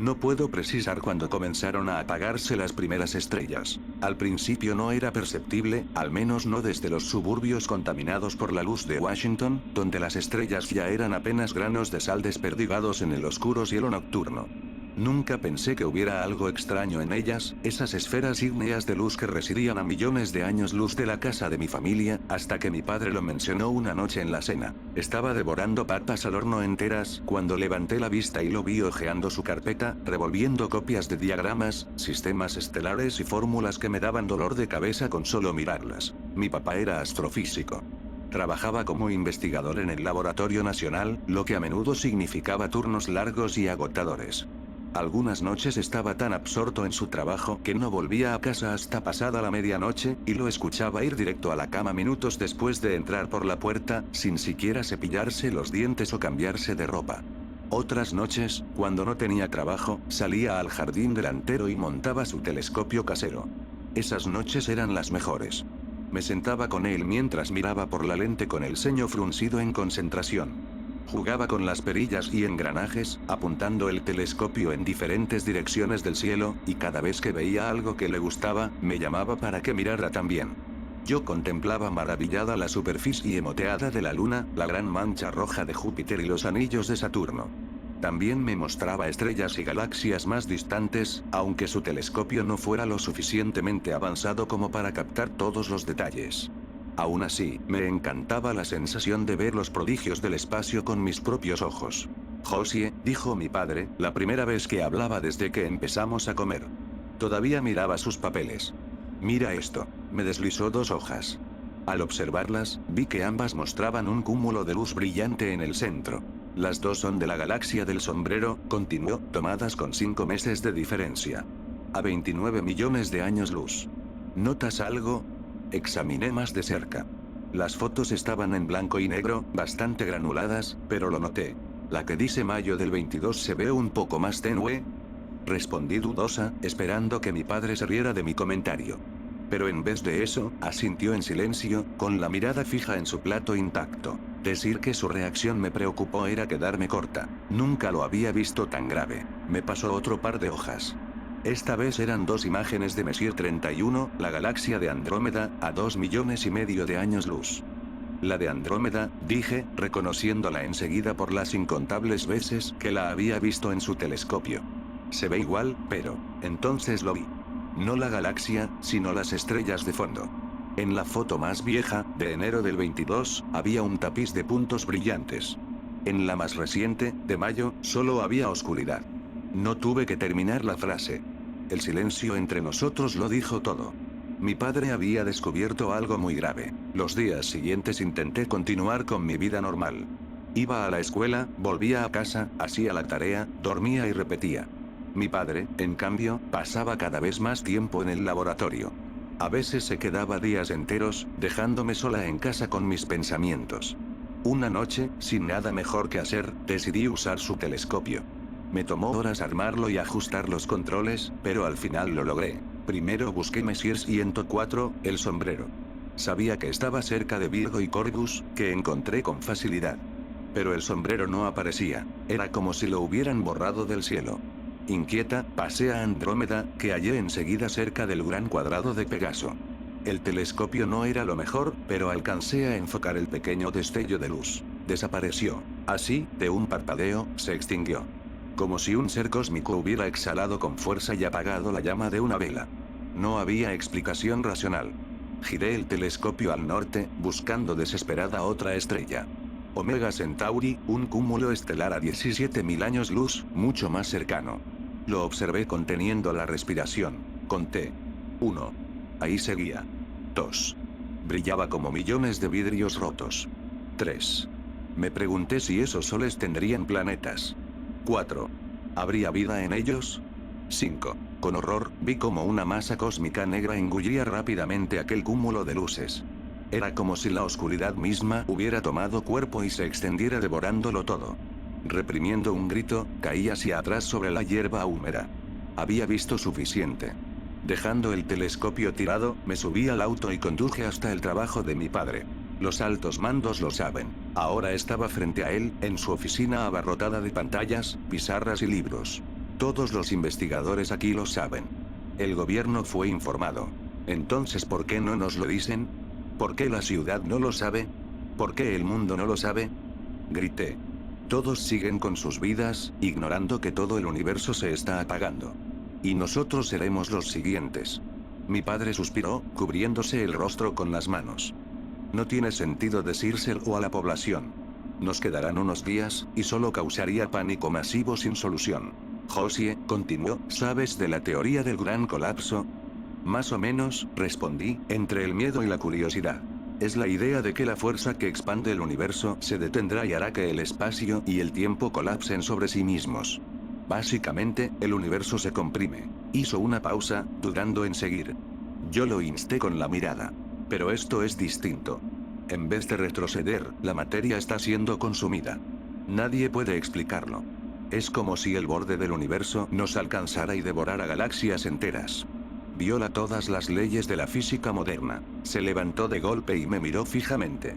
No puedo precisar cuándo comenzaron a apagarse las primeras estrellas. Al principio no era perceptible, al menos no desde los suburbios contaminados por la luz de Washington, donde las estrellas ya eran apenas granos de sal desperdigados en el oscuro cielo nocturno. Nunca pensé que hubiera algo extraño en ellas, esas esferas ígneas de luz que residían a millones de años luz de la casa de mi familia, hasta que mi padre lo mencionó una noche en la cena. Estaba devorando papas al horno enteras, cuando levanté la vista y lo vi hojeando su carpeta, revolviendo copias de diagramas, sistemas estelares y fórmulas que me daban dolor de cabeza con solo mirarlas. Mi papá era astrofísico. Trabajaba como investigador en el Laboratorio Nacional, lo que a menudo significaba turnos largos y agotadores. Algunas noches estaba tan absorto en su trabajo que no volvía a casa hasta pasada la medianoche, y lo escuchaba ir directo a la cama minutos después de entrar por la puerta, sin siquiera cepillarse los dientes o cambiarse de ropa. Otras noches, cuando no tenía trabajo, salía al jardín delantero y montaba su telescopio casero. Esas noches eran las mejores. Me sentaba con él mientras miraba por la lente con el ceño fruncido en concentración. Jugaba con las perillas y engranajes, apuntando el telescopio en diferentes direcciones del cielo, y cada vez que veía algo que le gustaba, me llamaba para que mirara también. Yo contemplaba maravillada la superficie moteada de la Luna, la gran mancha roja de Júpiter y los anillos de Saturno. También me mostraba estrellas y galaxias más distantes, aunque su telescopio no fuera lo suficientemente avanzado como para captar todos los detalles. Aún así, me encantaba la sensación de ver los prodigios del espacio con mis propios ojos. Josie, dijo mi padre, la primera vez que hablaba desde que empezamos a comer. Todavía miraba sus papeles. Mira esto. Me deslizó 2 hojas. Al observarlas, vi que ambas mostraban un cúmulo de luz brillante en el centro. Las dos son de la galaxia del sombrero, continuó, tomadas con 5 meses de diferencia. A 29 millones de años luz. ¿Notas algo? Examiné más de cerca. Las fotos estaban en blanco y negro, bastante granuladas, pero lo noté. La que dice mayo del 22 se ve un poco más tenue. Respondí dudosa, esperando que mi padre se riera de mi comentario. Pero en vez de eso, asintió en silencio, con la mirada fija en su plato intacto. Decir que su reacción me preocupó era quedarme corta. Nunca lo había visto tan grave. Me pasó otro par de hojas. Esta vez eran 2 imágenes de Messier 31, la galaxia de Andrómeda, a 2 millones y medio de años luz. La de Andrómeda, dije, reconociéndola enseguida por las incontables veces que la había visto en su telescopio. Se ve igual, pero, entonces lo vi. No la galaxia, sino las estrellas de fondo. En la foto más vieja, de enero del 22, había un tapiz de puntos brillantes. En la más reciente, de mayo, solo había oscuridad. No tuve que terminar la frase. El silencio entre nosotros lo dijo todo. Mi padre había descubierto algo muy grave. Los días siguientes intenté continuar con mi vida normal. Iba a la escuela, volvía a casa, hacía la tarea, dormía y repetía. Mi padre, en cambio, pasaba cada vez más tiempo en el laboratorio. A veces se quedaba días enteros, dejándome sola en casa con mis pensamientos. Una noche, sin nada mejor que hacer, decidí usar su telescopio. Me tomó horas armarlo y ajustar los controles, pero al final lo logré. Primero busqué Messier 104, el sombrero. Sabía que estaba cerca de Virgo y Corvus, que encontré con facilidad. Pero el sombrero no aparecía, era como si lo hubieran borrado del cielo. Inquieta, pasé a Andrómeda, que hallé enseguida cerca del gran cuadrado de Pegaso. El telescopio no era lo mejor, pero alcancé a enfocar el pequeño destello de luz. Desapareció. Así, de un parpadeo, se extinguió. Como si un ser cósmico hubiera exhalado con fuerza y apagado la llama de una vela. No había explicación racional. Giré el telescopio al norte, buscando desesperada otra estrella. Omega Centauri, un cúmulo estelar a 17.000 años luz, mucho más cercano. Lo observé conteniendo la respiración. Conté. 1. Ahí seguía. 2. Brillaba como millones de vidrios rotos. 3. Me pregunté si esos soles tendrían planetas. 4. ¿Habría vida en ellos? 5. Con horror, vi como una masa cósmica negra engullía rápidamente aquel cúmulo de luces. Era como si la oscuridad misma hubiera tomado cuerpo y se extendiera devorándolo todo. Reprimiendo un grito, caí hacia atrás sobre la hierba húmeda. Había visto suficiente. Dejando el telescopio tirado, me subí al auto y conduje hasta el trabajo de mi padre. Los altos mandos lo saben. Ahora estaba frente a él, en su oficina abarrotada de pantallas, pizarras y libros. Todos los investigadores aquí lo saben. El gobierno fue informado. Entonces, ¿por qué no nos lo dicen? ¿Por qué la ciudad no lo sabe? ¿Por qué el mundo no lo sabe? Grité. Todos siguen con sus vidas, ignorando que todo el universo se está apagando. Y nosotros seremos los siguientes. Mi padre suspiró, cubriéndose el rostro con las manos. No tiene sentido decírselo a la población. Nos quedarán unos días, y solo causaría pánico masivo sin solución. Josie, continuó, ¿sabes de la teoría del gran colapso? Más o menos, respondí, entre el miedo y la curiosidad. Es la idea de que la fuerza que expande el universo se detendrá y hará que el espacio y el tiempo colapsen sobre sí mismos. Básicamente, el universo se comprime. Hizo una pausa, dudando en seguir. Yo lo insté con la mirada. Pero esto es distinto. En vez de retroceder, la materia está siendo consumida. Nadie puede explicarlo. Es como si el borde del universo nos alcanzara y devorara galaxias enteras. Viola todas las leyes de la física moderna. Se levantó de golpe y me miró fijamente.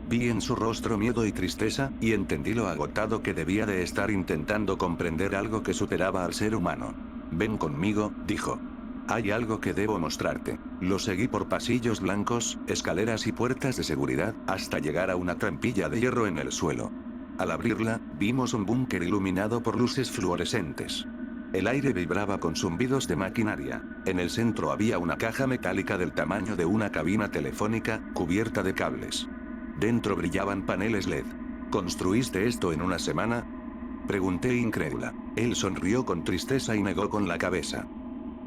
Vi en su rostro miedo y tristeza, y entendí lo agotado que debía de estar intentando comprender algo que superaba al ser humano. Ven conmigo, dijo. Hay algo que debo mostrarte. Lo seguí por pasillos blancos, escaleras y puertas de seguridad, hasta llegar a una trampilla de hierro en el suelo. Al abrirla, vimos un búnker iluminado por luces fluorescentes. El aire vibraba con zumbidos de maquinaria. En el centro había una caja metálica del tamaño de una cabina telefónica, cubierta de cables. Dentro brillaban paneles LED. ¿Construiste esto en una semana? Pregunté incrédula. Él sonrió con tristeza y negó con la cabeza.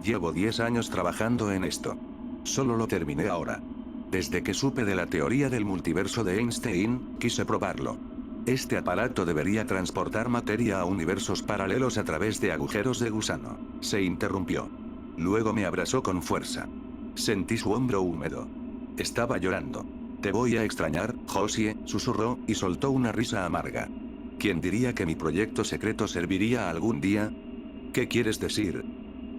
Llevo 10 años trabajando en esto. Solo lo terminé ahora. Desde que supe de la teoría del multiverso de Einstein, quise probarlo. Este aparato debería transportar materia a universos paralelos a través de agujeros de gusano. Se interrumpió. Luego me abrazó con fuerza. Sentí su hombro húmedo. Estaba llorando. Te voy a extrañar, Josie, susurró, y soltó una risa amarga. ¿Quién diría que mi proyecto secreto serviría algún día? ¿Qué quieres decir?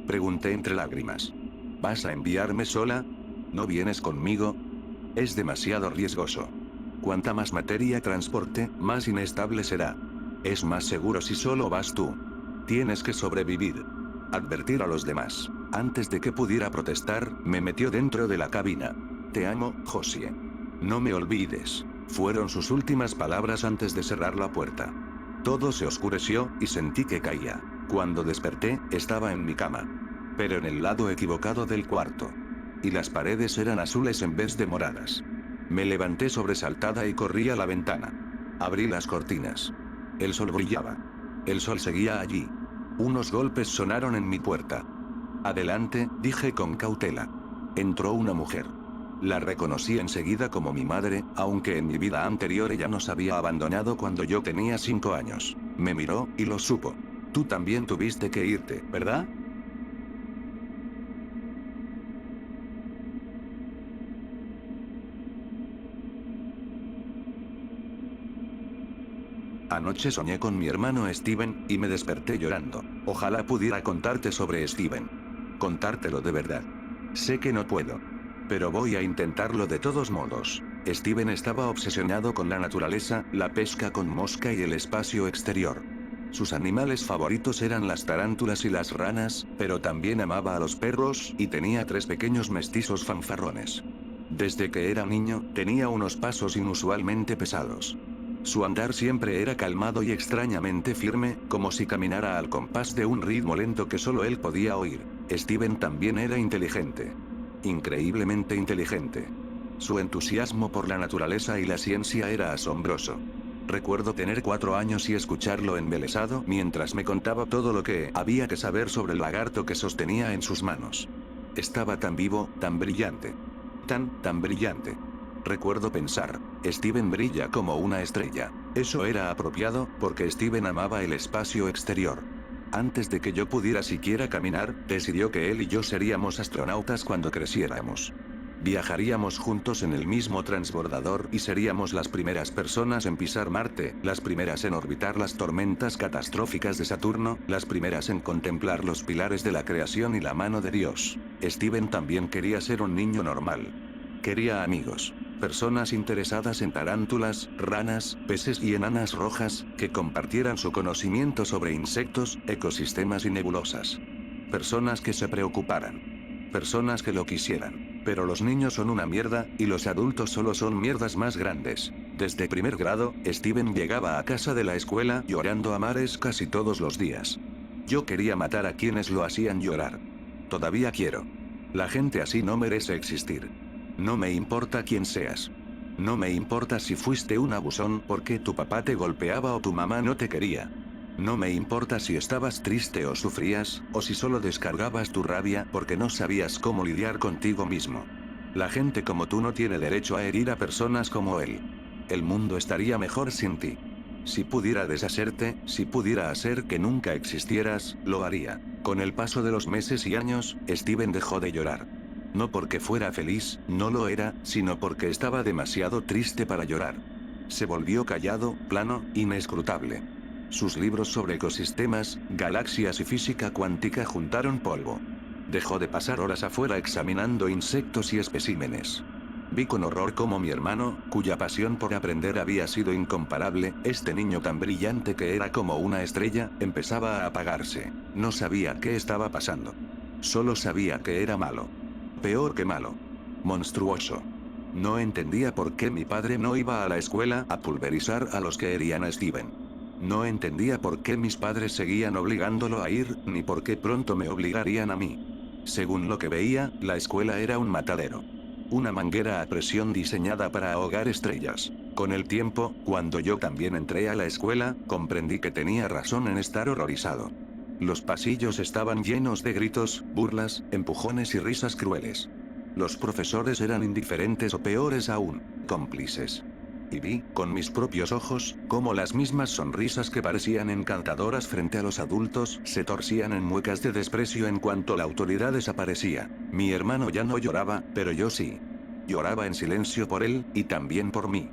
Pregunté entre lágrimas. ¿Vas a enviarme sola? ¿No vienes conmigo? Es demasiado riesgoso. Cuanta más materia transporte, más inestable será. Es más seguro si solo vas tú. Tienes que sobrevivir. Advertir a los demás. Antes de que pudiera protestar, me metió dentro de la cabina. Te amo, Josie. No me olvides. Fueron sus últimas palabras antes de cerrar la puerta. Todo se oscureció, y sentí que caía. Cuando desperté, estaba en mi cama. Pero en el lado equivocado del cuarto. Y las paredes eran azules en vez de moradas. Me levanté sobresaltada y corrí a la ventana. Abrí las cortinas. El sol brillaba. El sol seguía allí. Unos golpes sonaron en mi puerta. Adelante, dije con cautela. Entró una mujer. La reconocí enseguida como mi madre, aunque en mi vida anterior ella nos había abandonado cuando yo tenía 5 años. Me miró, y lo supo. Tú también tuviste que irte, ¿verdad? Anoche soñé con mi hermano Steven, y me desperté llorando. Ojalá pudiera contarte sobre Steven. Contártelo de verdad. Sé que no puedo. Pero voy a intentarlo de todos modos. Steven estaba obsesionado con la naturaleza, la pesca con mosca y el espacio exterior. Sus animales favoritos eran las tarántulas y las ranas, pero también amaba a los perros, y tenía 3 pequeños mestizos fanfarrones. Desde que era niño, tenía unos pasos inusualmente pesados. Su andar siempre era calmado y extrañamente firme, como si caminara al compás de un ritmo lento que solo él podía oír. Steven también era inteligente. Increíblemente inteligente. Su entusiasmo por la naturaleza y la ciencia era asombroso. Recuerdo tener 4 años y escucharlo embelesado mientras me contaba todo lo que había que saber sobre el lagarto que sostenía en sus manos. Estaba tan vivo, tan brillante. Tan brillante. Recuerdo pensar, Steven brilla como una estrella. Eso era apropiado, porque Steven amaba el espacio exterior. Antes de que yo pudiera siquiera caminar, decidió que él y yo seríamos astronautas cuando creciéramos. Viajaríamos juntos en el mismo transbordador y seríamos las primeras personas en pisar Marte, las primeras en orbitar las tormentas catastróficas de Saturno, las primeras en contemplar los pilares de la creación y la mano de Dios. Steven también quería ser un niño normal. Quería amigos. Personas interesadas en tarántulas, ranas, peces y enanas rojas, que compartieran su conocimiento sobre insectos, ecosistemas y nebulosas. Personas que se preocuparan. Personas que lo quisieran. Pero los niños son una mierda, y los adultos solo son mierdas más grandes. Desde primer grado, Steven llegaba a casa de la escuela llorando a mares casi todos los días. Yo quería matar a quienes lo hacían llorar. Todavía quiero. La gente así no merece existir. No me importa quién seas. No me importa si fuiste un abusón porque tu papá te golpeaba o tu mamá no te quería. No me importa si estabas triste o sufrías, o si solo descargabas tu rabia porque no sabías cómo lidiar contigo mismo. La gente como tú no tiene derecho a herir a personas como él. El mundo estaría mejor sin ti. Si pudiera deshacerte, si pudiera hacer que nunca existieras, lo haría. Con el paso de los meses y años, Steven dejó de llorar. No porque fuera feliz, no lo era, sino porque estaba demasiado triste para llorar. Se volvió callado, plano, inescrutable. Sus libros sobre ecosistemas, galaxias y física cuántica juntaron polvo. Dejó de pasar horas afuera examinando insectos y especímenes. Vi con horror cómo mi hermano, cuya pasión por aprender había sido incomparable, este niño tan brillante que era como una estrella, empezaba a apagarse. No sabía qué estaba pasando. Solo sabía que era malo. Peor que malo. Monstruoso. No entendía por qué mi padre no iba a la escuela a pulverizar a los que herían a Steven. No entendía por qué mis padres seguían obligándolo a ir, ni por qué pronto me obligarían a mí. Según lo que veía, la escuela era un matadero. Una manguera a presión diseñada para ahogar estrellas. Con el tiempo, cuando yo también entré a la escuela, comprendí que tenía razón en estar horrorizado. Los pasillos estaban llenos de gritos, burlas, empujones y risas crueles. Los profesores eran indiferentes o peores aún, cómplices. Y vi, con mis propios ojos, cómo las mismas sonrisas que parecían encantadoras frente a los adultos se torcían en muecas de desprecio en cuanto la autoridad desaparecía. Mi hermano ya no lloraba, pero yo sí. Lloraba en silencio por él, y también por mí.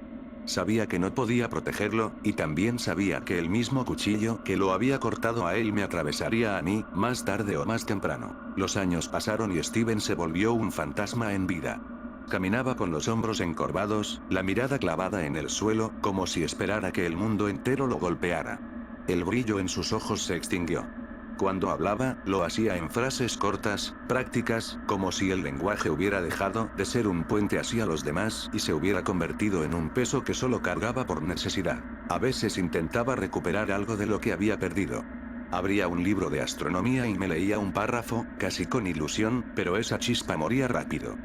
Sabía que no podía protegerlo, y también sabía que el mismo cuchillo que lo había cortado a él me atravesaría a mí, más tarde o más temprano. Los años pasaron y Steven se volvió un fantasma en vida. Caminaba con los hombros encorvados, la mirada clavada en el suelo, como si esperara que el mundo entero lo golpeara. El brillo en sus ojos se extinguió. Cuando hablaba, lo hacía en frases cortas, prácticas, como si el lenguaje hubiera dejado de ser un puente hacia los demás y se hubiera convertido en un peso que solo cargaba por necesidad. A veces intentaba recuperar algo de lo que había perdido. Abría un libro de astronomía y me leía un párrafo, casi con ilusión, pero esa chispa moría rápido.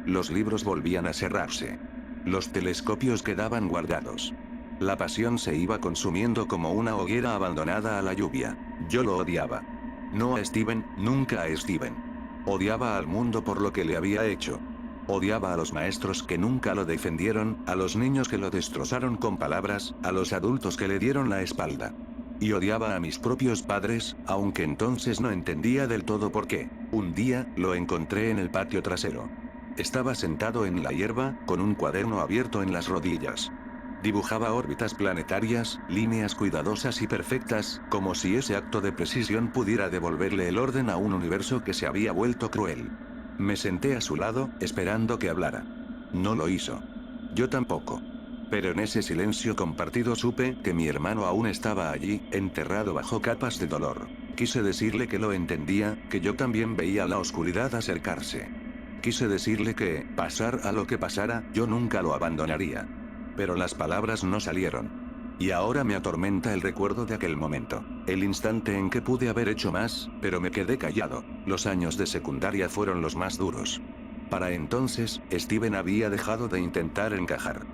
Los libros volvían a cerrarse. Los telescopios quedaban guardados. La pasión se iba consumiendo como una hoguera abandonada a la lluvia. Yo lo odiaba. No a Steven, nunca a Steven. Odiaba al mundo por lo que le había hecho. Odiaba a los maestros que nunca lo defendieron, a los niños que lo destrozaron con palabras, a los adultos que le dieron la espalda. Y odiaba a mis propios padres, aunque entonces no entendía del todo por qué. Un día, lo encontré en el patio trasero. Estaba sentado en la hierba, con un cuaderno abierto en las rodillas. Dibujaba órbitas planetarias, líneas cuidadosas y perfectas, como si ese acto de precisión pudiera devolverle el orden a un universo que se había vuelto cruel. Me senté a su lado, esperando que hablara. No lo hizo. Yo tampoco. Pero en ese silencio compartido supe que mi hermano aún estaba allí, enterrado bajo capas de dolor. Quise decirle que lo entendía, que yo también veía la oscuridad acercarse. Quise decirle que, pasar a lo que pasara, yo nunca lo abandonaría. Pero las palabras no salieron. Y ahora me atormenta el recuerdo de aquel momento. El instante en que pude haber hecho más, pero me quedé callado. Los años de secundaria fueron los más duros. Para entonces, Steven había dejado de intentar encajar.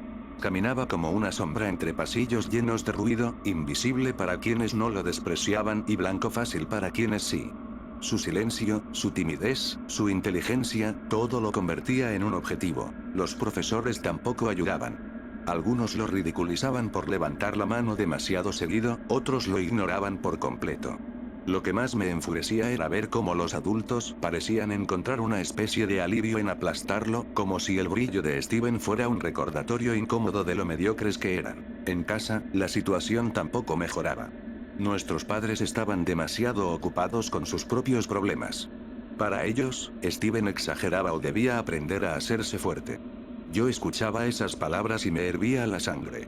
Caminaba como una sombra entre pasillos llenos de ruido, invisible para quienes no lo despreciaban y blanco fácil para quienes sí. Su silencio, su timidez, su inteligencia, todo lo convertía en un objetivo. Los profesores tampoco ayudaban. Algunos lo ridiculizaban por levantar la mano demasiado seguido, otros lo ignoraban por completo. Lo que más me enfurecía era ver cómo los adultos parecían encontrar una especie de alivio en aplastarlo, como si el brillo de Steven fuera un recordatorio incómodo de lo mediocres que eran. En casa, la situación tampoco mejoraba. Nuestros padres estaban demasiado ocupados con sus propios problemas. Para ellos, Steven exageraba o debía aprender a hacerse fuerte. Yo escuchaba esas palabras y me hervía la sangre.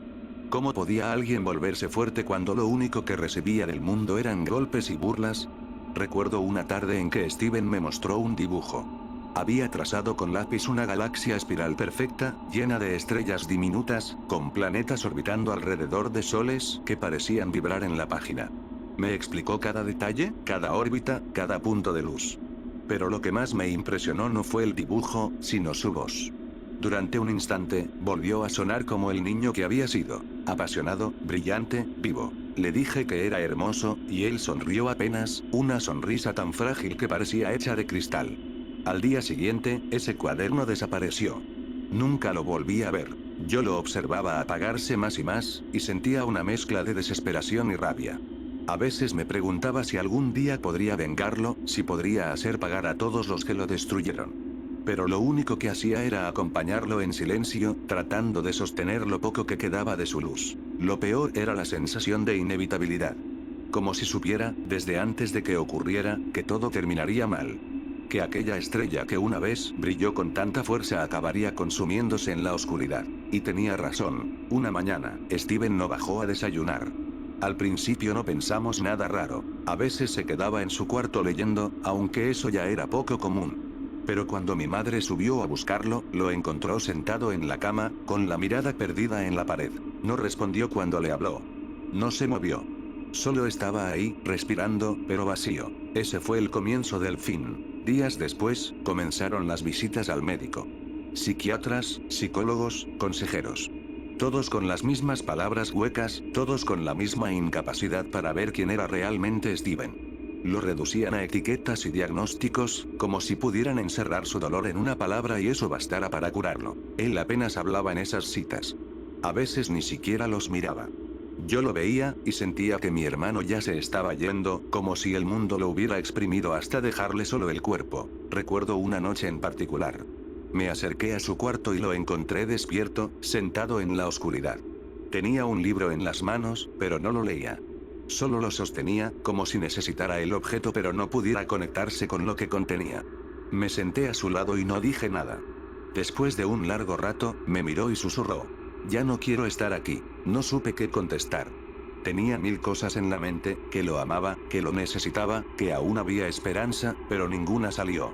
¿Cómo podía alguien volverse fuerte cuando lo único que recibía del mundo eran golpes y burlas? Recuerdo una tarde en que Steven me mostró un dibujo. Había trazado con lápiz una galaxia espiral perfecta, llena de estrellas diminutas, con planetas orbitando alrededor de soles que parecían vibrar en la página. Me explicó cada detalle, cada órbita, cada punto de luz. Pero lo que más me impresionó no fue el dibujo, sino su voz. Durante un instante, volvió a sonar como el niño que había sido, apasionado, brillante, vivo. Le dije que era hermoso, y él sonrió apenas, una sonrisa tan frágil que parecía hecha de cristal. Al día siguiente, ese cuaderno desapareció. Nunca lo volví a ver. Yo lo observaba apagarse más y más, y sentía una mezcla de desesperación y rabia. A veces me preguntaba si algún día podría vengarlo, si podría hacer pagar a todos los que lo destruyeron. Pero lo único que hacía era acompañarlo en silencio, tratando de sostener lo poco que quedaba de su luz. Lo peor era la sensación de inevitabilidad. Como si supiera, desde antes de que ocurriera, que todo terminaría mal. Que aquella estrella que una vez brilló con tanta fuerza acabaría consumiéndose en la oscuridad. Y tenía razón. Una mañana, Steven no bajó a desayunar. Al principio no pensamos nada raro. A veces se quedaba en su cuarto leyendo, aunque eso ya era poco común. Pero cuando mi madre subió a buscarlo, lo encontró sentado en la cama, con la mirada perdida en la pared. No respondió cuando le habló. No se movió. Solo estaba ahí, respirando, pero vacío. Ese fue el comienzo del fin. Días después, comenzaron las visitas al médico. Psiquiatras, psicólogos, consejeros. Todos con las mismas palabras huecas, todos con la misma incapacidad para ver quién era realmente Steven. Lo reducían a etiquetas y diagnósticos, como si pudieran encerrar su dolor en una palabra y eso bastara para curarlo. Él apenas hablaba en esas citas. A veces ni siquiera los miraba. Yo lo veía, y sentía que mi hermano ya se estaba yendo, como si el mundo lo hubiera exprimido hasta dejarle solo el cuerpo. Recuerdo una noche en particular. Me acerqué a su cuarto y lo encontré despierto, sentado en la oscuridad. Tenía un libro en las manos, pero no lo leía. Solo lo sostenía, como si necesitara el objeto pero no pudiera conectarse con lo que contenía. Me senté a su lado y no dije nada. Después de un largo rato, me miró y susurró. Ya no quiero estar aquí. No supe qué contestar. Tenía mil cosas en la mente, que lo amaba, que lo necesitaba, que aún había esperanza, pero ninguna salió.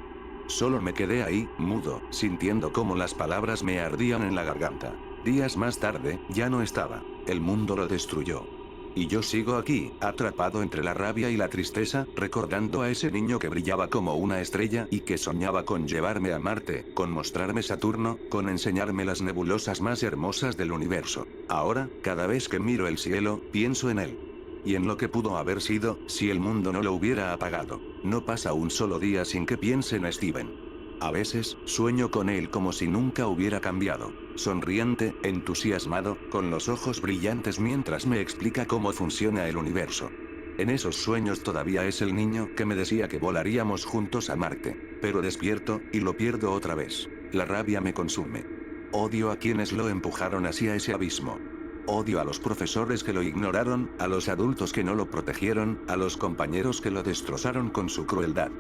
Solo me quedé ahí, mudo, sintiendo cómo las palabras me ardían en la garganta. Días más tarde, ya no estaba. El mundo lo destruyó. Y yo sigo aquí, atrapado entre la rabia y la tristeza, recordando a ese niño que brillaba como una estrella y que soñaba con llevarme a Marte, con mostrarme Saturno, con enseñarme las nebulosas más hermosas del universo. Ahora, cada vez que miro el cielo, pienso en él. Y en lo que pudo haber sido, si el mundo no lo hubiera apagado. No pasa un solo día sin que piense en Steven. A veces, sueño con él como si nunca hubiera cambiado. Sonriente, entusiasmado, con los ojos brillantes mientras me explica cómo funciona el universo. En esos sueños todavía es el niño que me decía que volaríamos juntos a Marte. Pero despierto, y lo pierdo otra vez. La rabia me consume. Odio a quienes lo empujaron hacia ese abismo. Odio a los profesores que lo ignoraron, a los adultos que no lo protegieron, a los compañeros que lo destrozaron con su crueldad.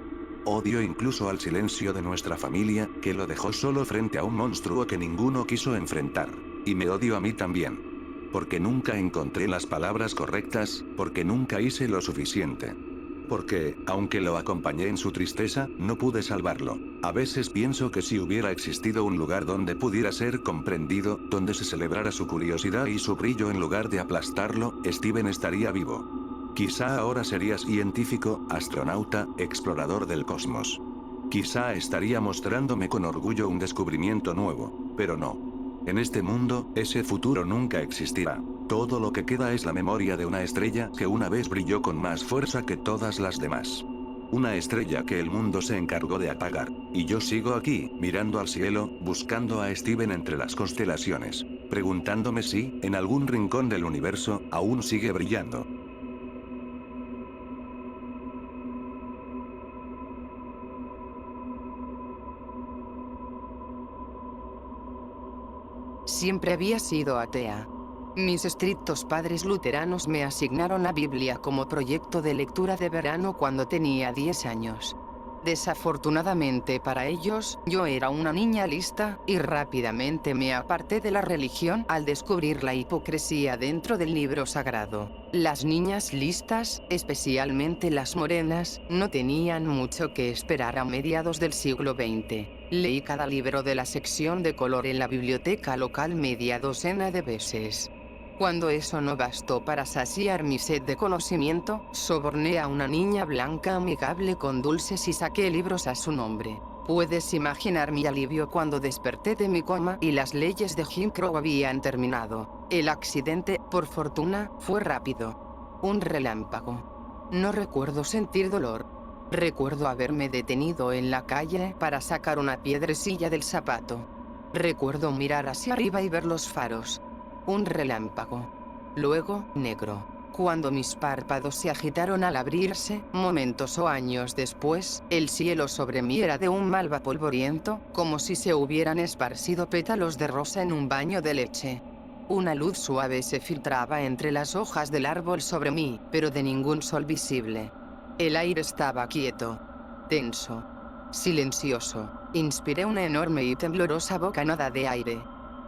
Odio incluso al silencio de nuestra familia, que lo dejó solo frente a un monstruo que ninguno quiso enfrentar. Y me odio a mí también. Porque nunca encontré las palabras correctas, porque nunca hice lo suficiente. Porque, aunque lo acompañé en su tristeza, no pude salvarlo. A veces pienso que si hubiera existido un lugar donde pudiera ser comprendido, donde se celebrara su curiosidad y su brillo en lugar de aplastarlo, Steven estaría vivo. Quizá ahora sería científico, astronauta, explorador del cosmos. Quizá estaría mostrándome con orgullo un descubrimiento nuevo, pero no. En este mundo, ese futuro nunca existirá. Todo lo que queda es la memoria de una estrella que una vez brilló con más fuerza que todas las demás. Una estrella que el mundo se encargó de apagar. Y yo sigo aquí, mirando al cielo, buscando a Steven entre las constelaciones. Preguntándome si, en algún rincón del universo, aún sigue brillando. Siempre había sido atea. Mis estrictos padres luteranos me asignaron la Biblia como proyecto de lectura de verano cuando tenía 10 años. Desafortunadamente para ellos, yo era una niña lista, y rápidamente me aparté de la religión al descubrir la hipocresía dentro del libro sagrado. Las niñas listas, especialmente las morenas, no tenían mucho que esperar a mediados del siglo XX. Leí cada libro de la sección de color en la biblioteca local media docena de veces. Cuando eso no bastó para saciar mi sed de conocimiento, soborné a una niña blanca amigable con dulces y saqué libros a su nombre. Puedes imaginar mi alivio cuando desperté de mi coma y las leyes de Jim Crow habían terminado. El accidente, por fortuna, fue rápido. Un relámpago. No recuerdo sentir dolor. Recuerdo haberme detenido en la calle para sacar una piedrecilla del zapato. Recuerdo mirar hacia arriba y ver los faros. Un relámpago. Luego, negro. Cuando mis párpados se agitaron al abrirse, momentos o años después, el cielo sobre mí era de un malva polvoriento, como si se hubieran esparcido pétalos de rosa en un baño de leche. Una luz suave se filtraba entre las hojas del árbol sobre mí, pero de ningún sol visible. El aire estaba quieto, tenso, silencioso. Inspiré una enorme y temblorosa bocanada de aire.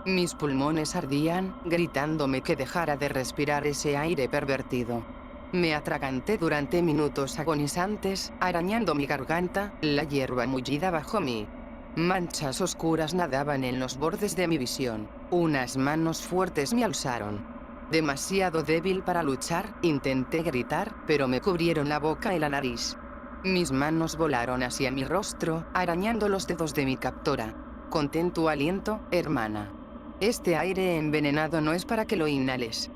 Mis pulmones ardían, gritándome que dejara de respirar ese aire pervertido. Me atraganté durante minutos agonizantes, arañando mi garganta, la hierba mullida bajo mí. Manchas oscuras nadaban en los bordes de mi visión. Unas manos fuertes me alzaron. Demasiado débil para luchar, intenté gritar, pero me cubrieron la boca y la nariz. Mis manos volaron hacia mi rostro, arañando los dedos de mi captora. Contén tu aliento, hermana. Este aire envenenado no es para que lo inhales.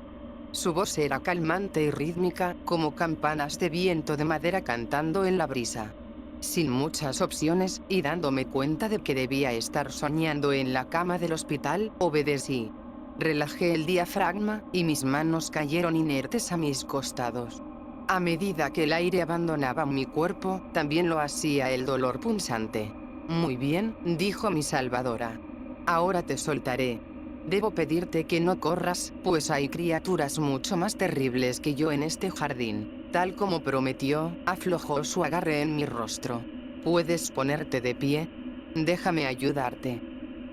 Su voz era calmante y rítmica, como campanas de viento de madera cantando en la brisa. Sin muchas opciones, y dándome cuenta de que debía estar soñando en la cama del hospital, obedecí. Relajé el diafragma, y mis manos cayeron inertes a mis costados. A medida que el aire abandonaba mi cuerpo, también lo hacía el dolor punzante. Muy bien, dijo mi salvadora. Ahora te soltaré. Debo pedirte que no corras, pues hay criaturas mucho más terribles que yo en este jardín. Tal como prometió, aflojó su agarre en mi rostro. ¿Puedes ponerte de pie? Déjame ayudarte.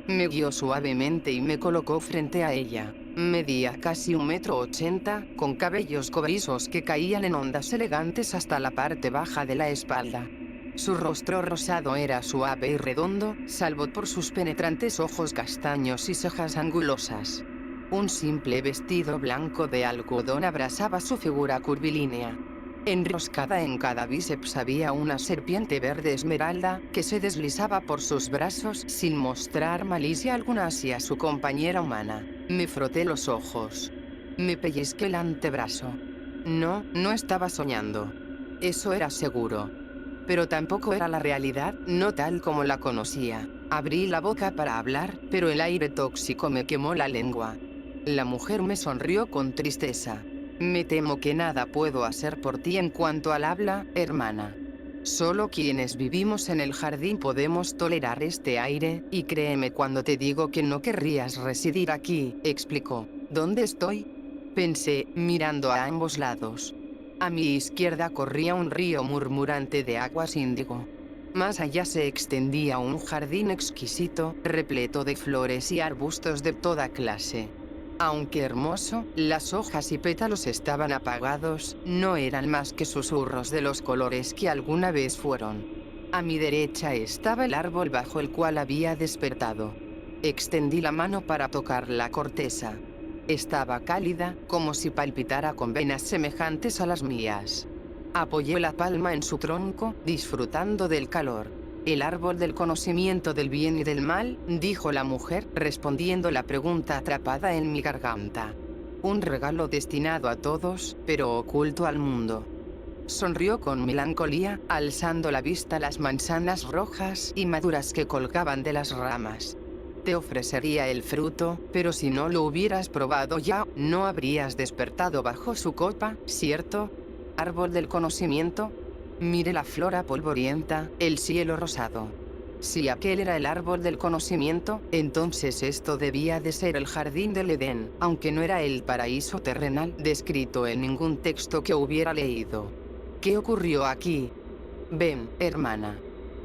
Me guió suavemente y me colocó frente a ella. Medía casi 1,80 m, con cabellos cobrizos que caían en ondas elegantes hasta la parte baja de la espalda. Su rostro rosado era suave y redondo, salvo por sus penetrantes ojos castaños y cejas angulosas. Un simple vestido blanco de algodón abrazaba su figura curvilínea. Enroscada en cada bíceps había una serpiente verde esmeralda, que se deslizaba por sus brazos sin mostrar malicia alguna hacia su compañera humana. Me froté los ojos. Me pellizqué el antebrazo. No estaba soñando. Eso era seguro. Pero tampoco era la realidad, no tal como la conocía. Abrí la boca para hablar, pero el aire tóxico me quemó la lengua. La mujer me sonrió con tristeza. Me temo que nada puedo hacer por ti en cuanto al habla, hermana. Solo quienes vivimos en el jardín podemos tolerar este aire, y créeme cuando te digo que no querrías residir aquí, explicó. ¿Dónde estoy? Pensé, mirando a ambos lados. A mi izquierda corría un río murmurante de aguas índigo. Más allá se extendía un jardín exquisito, repleto de flores y arbustos de toda clase. Aunque hermoso, las hojas y pétalos estaban apagados, no eran más que susurros de los colores que alguna vez fueron. A mi derecha estaba el árbol bajo el cual había despertado. Extendí la mano para tocar la corteza. Estaba cálida, como si palpitara con venas semejantes a las mías. Apoyé la palma en su tronco, disfrutando del calor. El árbol del conocimiento del bien y del mal, dijo la mujer, respondiendo la pregunta atrapada en mi garganta. Un regalo destinado a todos, pero oculto al mundo. Sonrió con melancolía, alzando la vista a las manzanas rojas y maduras que colgaban de las ramas. Te ofrecería el fruto, pero si no lo hubieras probado ya, no habrías despertado bajo su copa, ¿cierto? Árbol del conocimiento. Mire la flora polvorienta, el cielo rosado. Si aquel era el árbol del conocimiento, entonces esto debía de ser el jardín del Edén, aunque no era el paraíso terrenal descrito en ningún texto que hubiera leído. ¿Qué ocurrió aquí? Ven, hermana.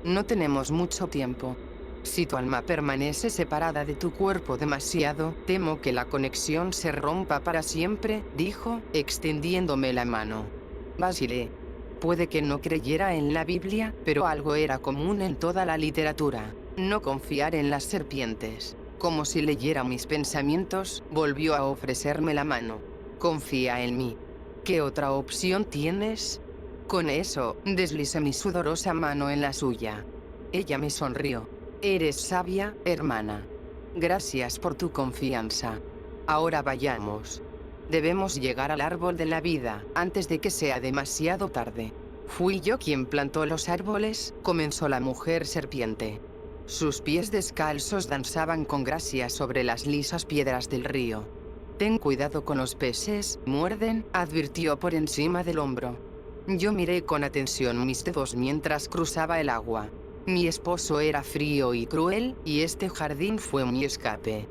No tenemos mucho tiempo. Si tu alma permanece separada de tu cuerpo demasiado, temo que la conexión se rompa para siempre, dijo, extendiéndome la mano. Vacilé. Puede que no creyera en la Biblia, pero algo era común en toda la literatura: no confiar en las serpientes. Como si leyera mis pensamientos, volvió a ofrecerme la mano. Confía en mí. ¿Qué otra opción tienes? Con eso, deslicé mi sudorosa mano en la suya. Ella me sonrió. Eres sabia, hermana. Gracias por tu confianza. Ahora vayamos. Debemos llegar al árbol de la vida, antes de que sea demasiado tarde. Fui yo quien plantó los árboles, comenzó la mujer serpiente. Sus pies descalzos danzaban con gracia sobre las lisas piedras del río. Ten cuidado con los peces, muerden, advirtió por encima del hombro. Yo miré con atención mis dedos mientras cruzaba el agua. Mi esposo era frío y cruel, y este jardín fue mi escape.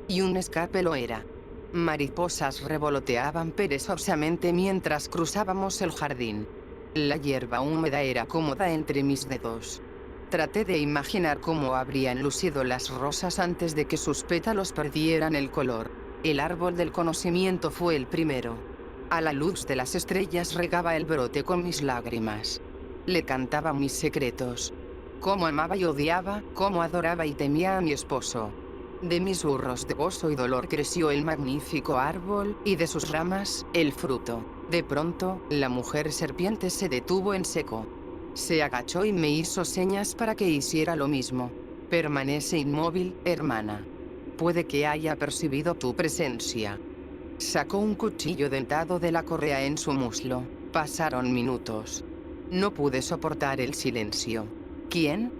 Y un escape lo era. Mariposas revoloteaban perezosamente mientras cruzábamos el jardín. La hierba húmeda era cómoda entre mis dedos. Traté de imaginar cómo habrían lucido las rosas antes de que sus pétalos perdieran el color. El árbol del conocimiento fue el primero. A la luz de las estrellas regaba el brote con mis lágrimas. Le cantaba mis secretos. Cómo amaba y odiaba, cómo adoraba y temía a mi esposo. De mis urros de gozo y dolor creció el magnífico árbol, y de sus ramas, el fruto. De pronto, la mujer serpiente se detuvo en seco. Se agachó y me hizo señas para que hiciera lo mismo. Permanece inmóvil, hermana. Puede que haya percibido tu presencia. Sacó un cuchillo dentado de la correa en su muslo. Pasaron minutos. No pude soportar el silencio. ¿Quién?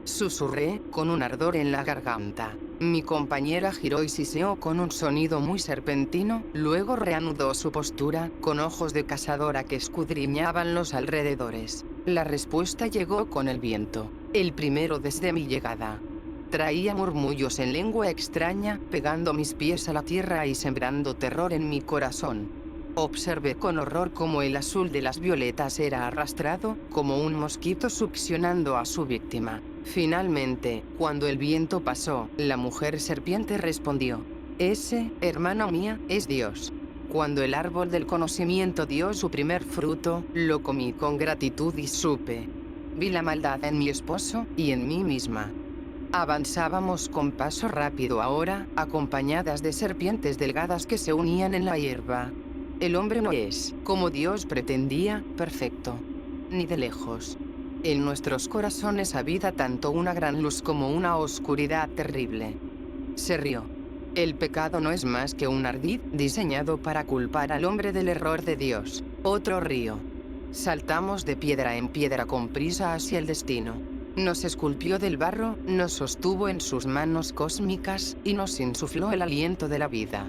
Susurré, con un ardor en la garganta. Mi compañera giró y siseó con un sonido muy serpentino, luego reanudó su postura, con ojos de cazadora que escudriñaban los alrededores. La respuesta llegó con el viento, el primero desde mi llegada. Traía murmullos en lengua extraña, pegando mis pies a la tierra y sembrando terror en mi corazón. Observé con horror cómo el azul de las violetas era arrastrado, como un mosquito succionando a su víctima. Finalmente, cuando el viento pasó, la mujer serpiente respondió: ese, hermana mía, es Dios. Cuando el árbol del conocimiento dio su primer fruto, lo comí con gratitud y supe. Vi la maldad en mi esposo, y en mí misma. Avanzábamos con paso rápido ahora, acompañadas de serpientes delgadas que se unían en la hierba. El hombre no es, como Dios pretendía, perfecto. Ni de lejos. En nuestros corazones habita tanto una gran luz como una oscuridad terrible. Se rió. El pecado no es más que un ardid diseñado para culpar al hombre del error de Dios. Otro río. Saltamos de piedra en piedra con prisa hacia el destino. Nos esculpió del barro, nos sostuvo en sus manos cósmicas, y nos insufló el aliento de la vida.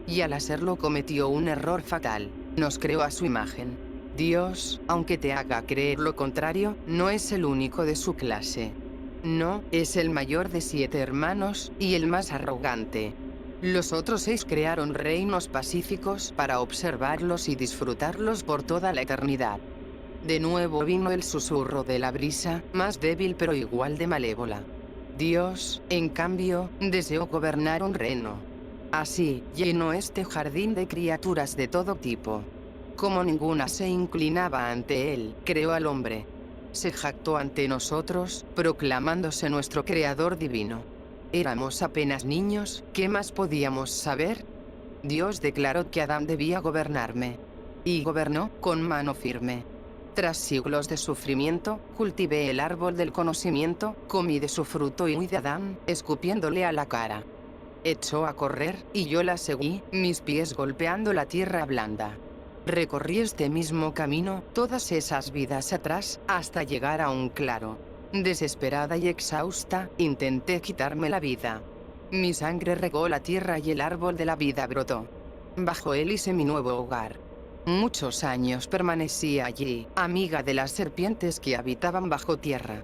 Y al hacerlo cometió un error fatal. Nos creó a su imagen. Dios, aunque te haga creer lo contrario, no es el único de su clase. No, es el mayor de 7 hermanos, y el más arrogante. Los otros 6 crearon reinos pacíficos para observarlos y disfrutarlos por toda la eternidad. De nuevo vino el susurro de la brisa, más débil pero igual de malévola. Dios, en cambio, deseó gobernar un reino. Así, llenó este jardín de criaturas de todo tipo. Como ninguna se inclinaba ante él, creó al hombre. Se jactó ante nosotros, proclamándose nuestro creador divino. Éramos apenas niños, ¿qué más podíamos saber? Dios declaró que Adán debía gobernarme. Y gobernó, con mano firme. Tras siglos de sufrimiento, cultivé el árbol del conocimiento, comí de su fruto y huí de Adán, escupiéndole a la cara. Echó a correr, y yo la seguí, mis pies golpeando la tierra blanda. Recorrí este mismo camino, todas esas vidas atrás, hasta llegar a un claro. Desesperada y exhausta, intenté quitarme la vida. Mi sangre regó la tierra y el árbol de la vida brotó. Bajo él hice mi nuevo hogar. Muchos años permanecí allí, amiga de las serpientes que habitaban bajo tierra.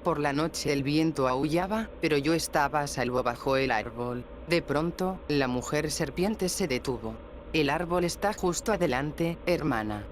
Por la noche el viento aullaba, pero yo estaba a salvo bajo el árbol. De pronto, la mujer serpiente se detuvo. El árbol está justo adelante, hermana.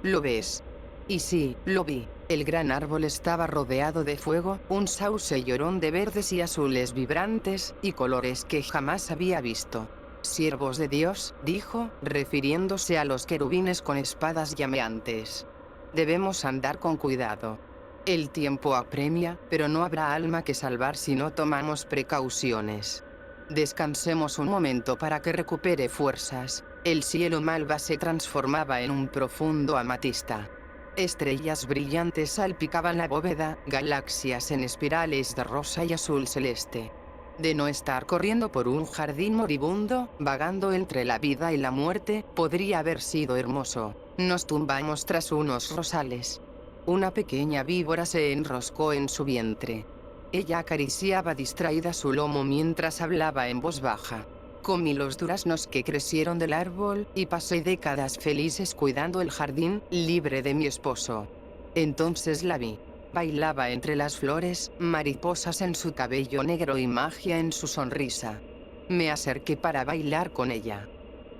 ¿Lo ves? Y sí, lo vi. El gran árbol estaba rodeado de fuego, un sauce llorón de verdes y azules vibrantes, y colores que jamás había visto. «Siervos de Dios», dijo, refiriéndose a los querubines con espadas llameantes. «Debemos andar con cuidado. El tiempo apremia, pero no habrá alma que salvar si no tomamos precauciones. Descansemos un momento para que recupere fuerzas». El cielo malva se transformaba en un profundo amatista. Estrellas brillantes salpicaban la bóveda, galaxias en espirales de rosa y azul celeste. De no estar corriendo por un jardín moribundo, vagando entre la vida y la muerte, podría haber sido hermoso. Nos tumbamos tras unos rosales. Una pequeña víbora se enroscó en su vientre. Ella acariciaba distraída su lomo mientras hablaba en voz baja. Comí los duraznos que crecieron del árbol, y pasé décadas felices cuidando el jardín, libre de mi esposo. Entonces la vi. Bailaba entre las flores, mariposas en su cabello negro y magia en su sonrisa. Me acerqué para bailar con ella.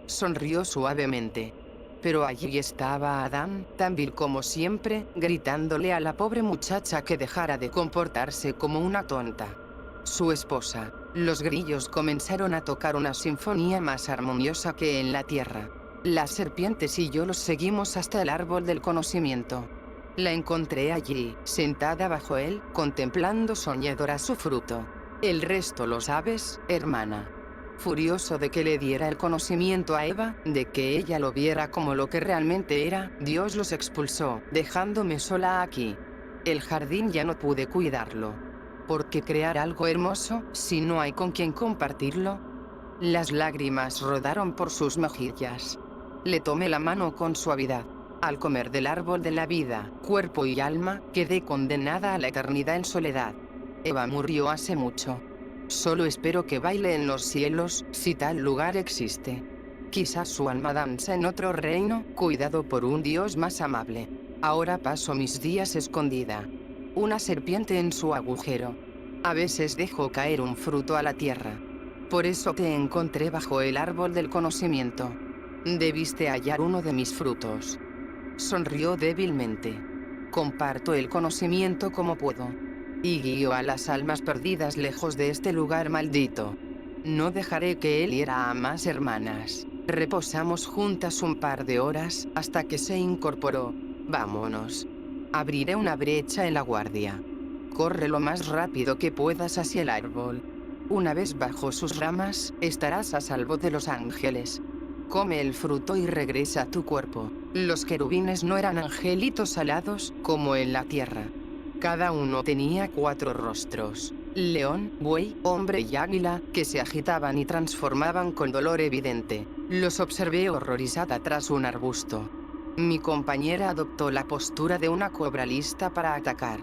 Sonrió suavemente. Pero allí estaba Adán, tan vil como siempre, gritándole a la pobre muchacha que dejara de comportarse como una tonta. Su esposa. Los grillos comenzaron a tocar una sinfonía más armoniosa que en la tierra. Las serpientes y yo los seguimos hasta el árbol del conocimiento. La encontré allí, sentada bajo él, contemplando soñadora su fruto. El resto lo sabes, hermana. Furioso de que le diera el conocimiento a Eva, de que ella lo viera como lo que realmente era, Dios los expulsó, dejándome sola aquí. El jardín ya no pude cuidarlo. ¿Por qué crear algo hermoso, si no hay con quien compartirlo? Las lágrimas rodaron por sus mejillas. Le tomé la mano con suavidad. Al comer del árbol de la vida, cuerpo y alma, quedé condenada a la eternidad en soledad. Eva murió hace mucho. Solo espero que baile en los cielos, si tal lugar existe. Quizás su alma danza en otro reino, cuidado por un Dios más amable. Ahora paso mis días escondida. Una serpiente en su agujero. A veces dejo caer un fruto a la tierra. Por eso te encontré bajo el árbol del conocimiento. Debiste hallar uno de mis frutos. Sonrió débilmente. Comparto el conocimiento como puedo. Y guío a las almas perdidas lejos de este lugar maldito. No dejaré que él hiera a más hermanas. Reposamos juntas un par de horas, hasta que se incorporó. Vámonos. Abriré una brecha en la guardia. Corre lo más rápido que puedas hacia el árbol. Una vez bajo sus ramas, estarás a salvo de los ángeles. Come el fruto y regresa a tu cuerpo. Los querubines no eran angelitos alados, como en la tierra. Cada uno tenía 4 rostros. León, buey, hombre y águila, que se agitaban y transformaban con dolor evidente. Los observé horrorizada tras un arbusto. Mi compañera adoptó la postura de una cobra lista para atacar.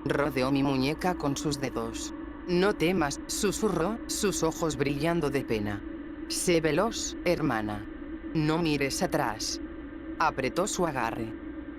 Rodeó mi muñeca con sus dedos. «No temas», susurró, sus ojos brillando de pena. «Sé veloz, hermana. No mires atrás». Apretó su agarre.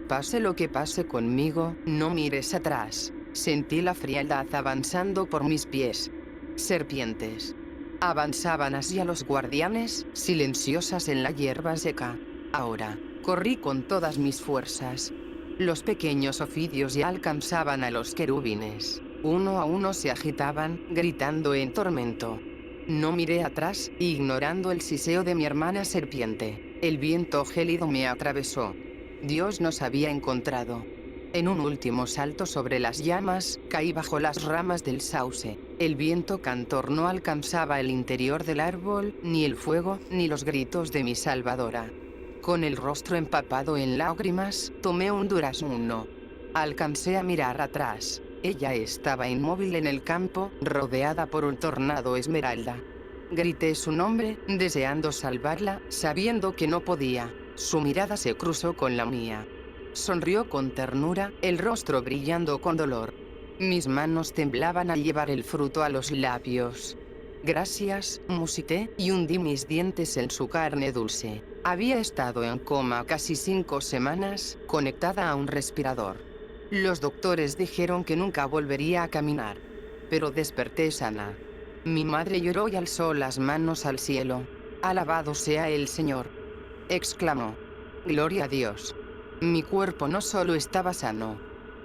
«Pase lo que pase conmigo, no mires atrás». Sentí la frialdad avanzando por mis pies. Serpientes. Avanzaban hacia los guardianes, silenciosas en la hierba seca. Ahora. Corrí con todas mis fuerzas. Los pequeños ofidios ya alcanzaban a los querubines. Uno a uno se agitaban, gritando en tormento. No miré atrás, ignorando el siseo de mi hermana serpiente. El viento gélido me atravesó. Dios nos había encontrado. En un último salto sobre las llamas, caí bajo las ramas del sauce. El viento cantor no alcanzaba el interior del árbol, ni el fuego, ni los gritos de mi salvadora. Con el rostro empapado en lágrimas, tomé un durazno. Alcancé a mirar atrás. Ella estaba inmóvil en el campo, rodeada por un tornado esmeralda. Grité su nombre, deseando salvarla, sabiendo que no podía. Su mirada se cruzó con la mía. Sonrió con ternura, el rostro brillando con dolor. Mis manos temblaban al llevar el fruto a los labios. «Gracias», musité, y hundí mis dientes en su carne dulce. Había estado en coma casi 5 semanas, conectada a un respirador. Los doctores dijeron que nunca volvería a caminar. Pero desperté sana. Mi madre lloró y alzó las manos al cielo. «Alabado sea el Señor», exclamó. «Gloria a Dios». Mi cuerpo no solo estaba sano.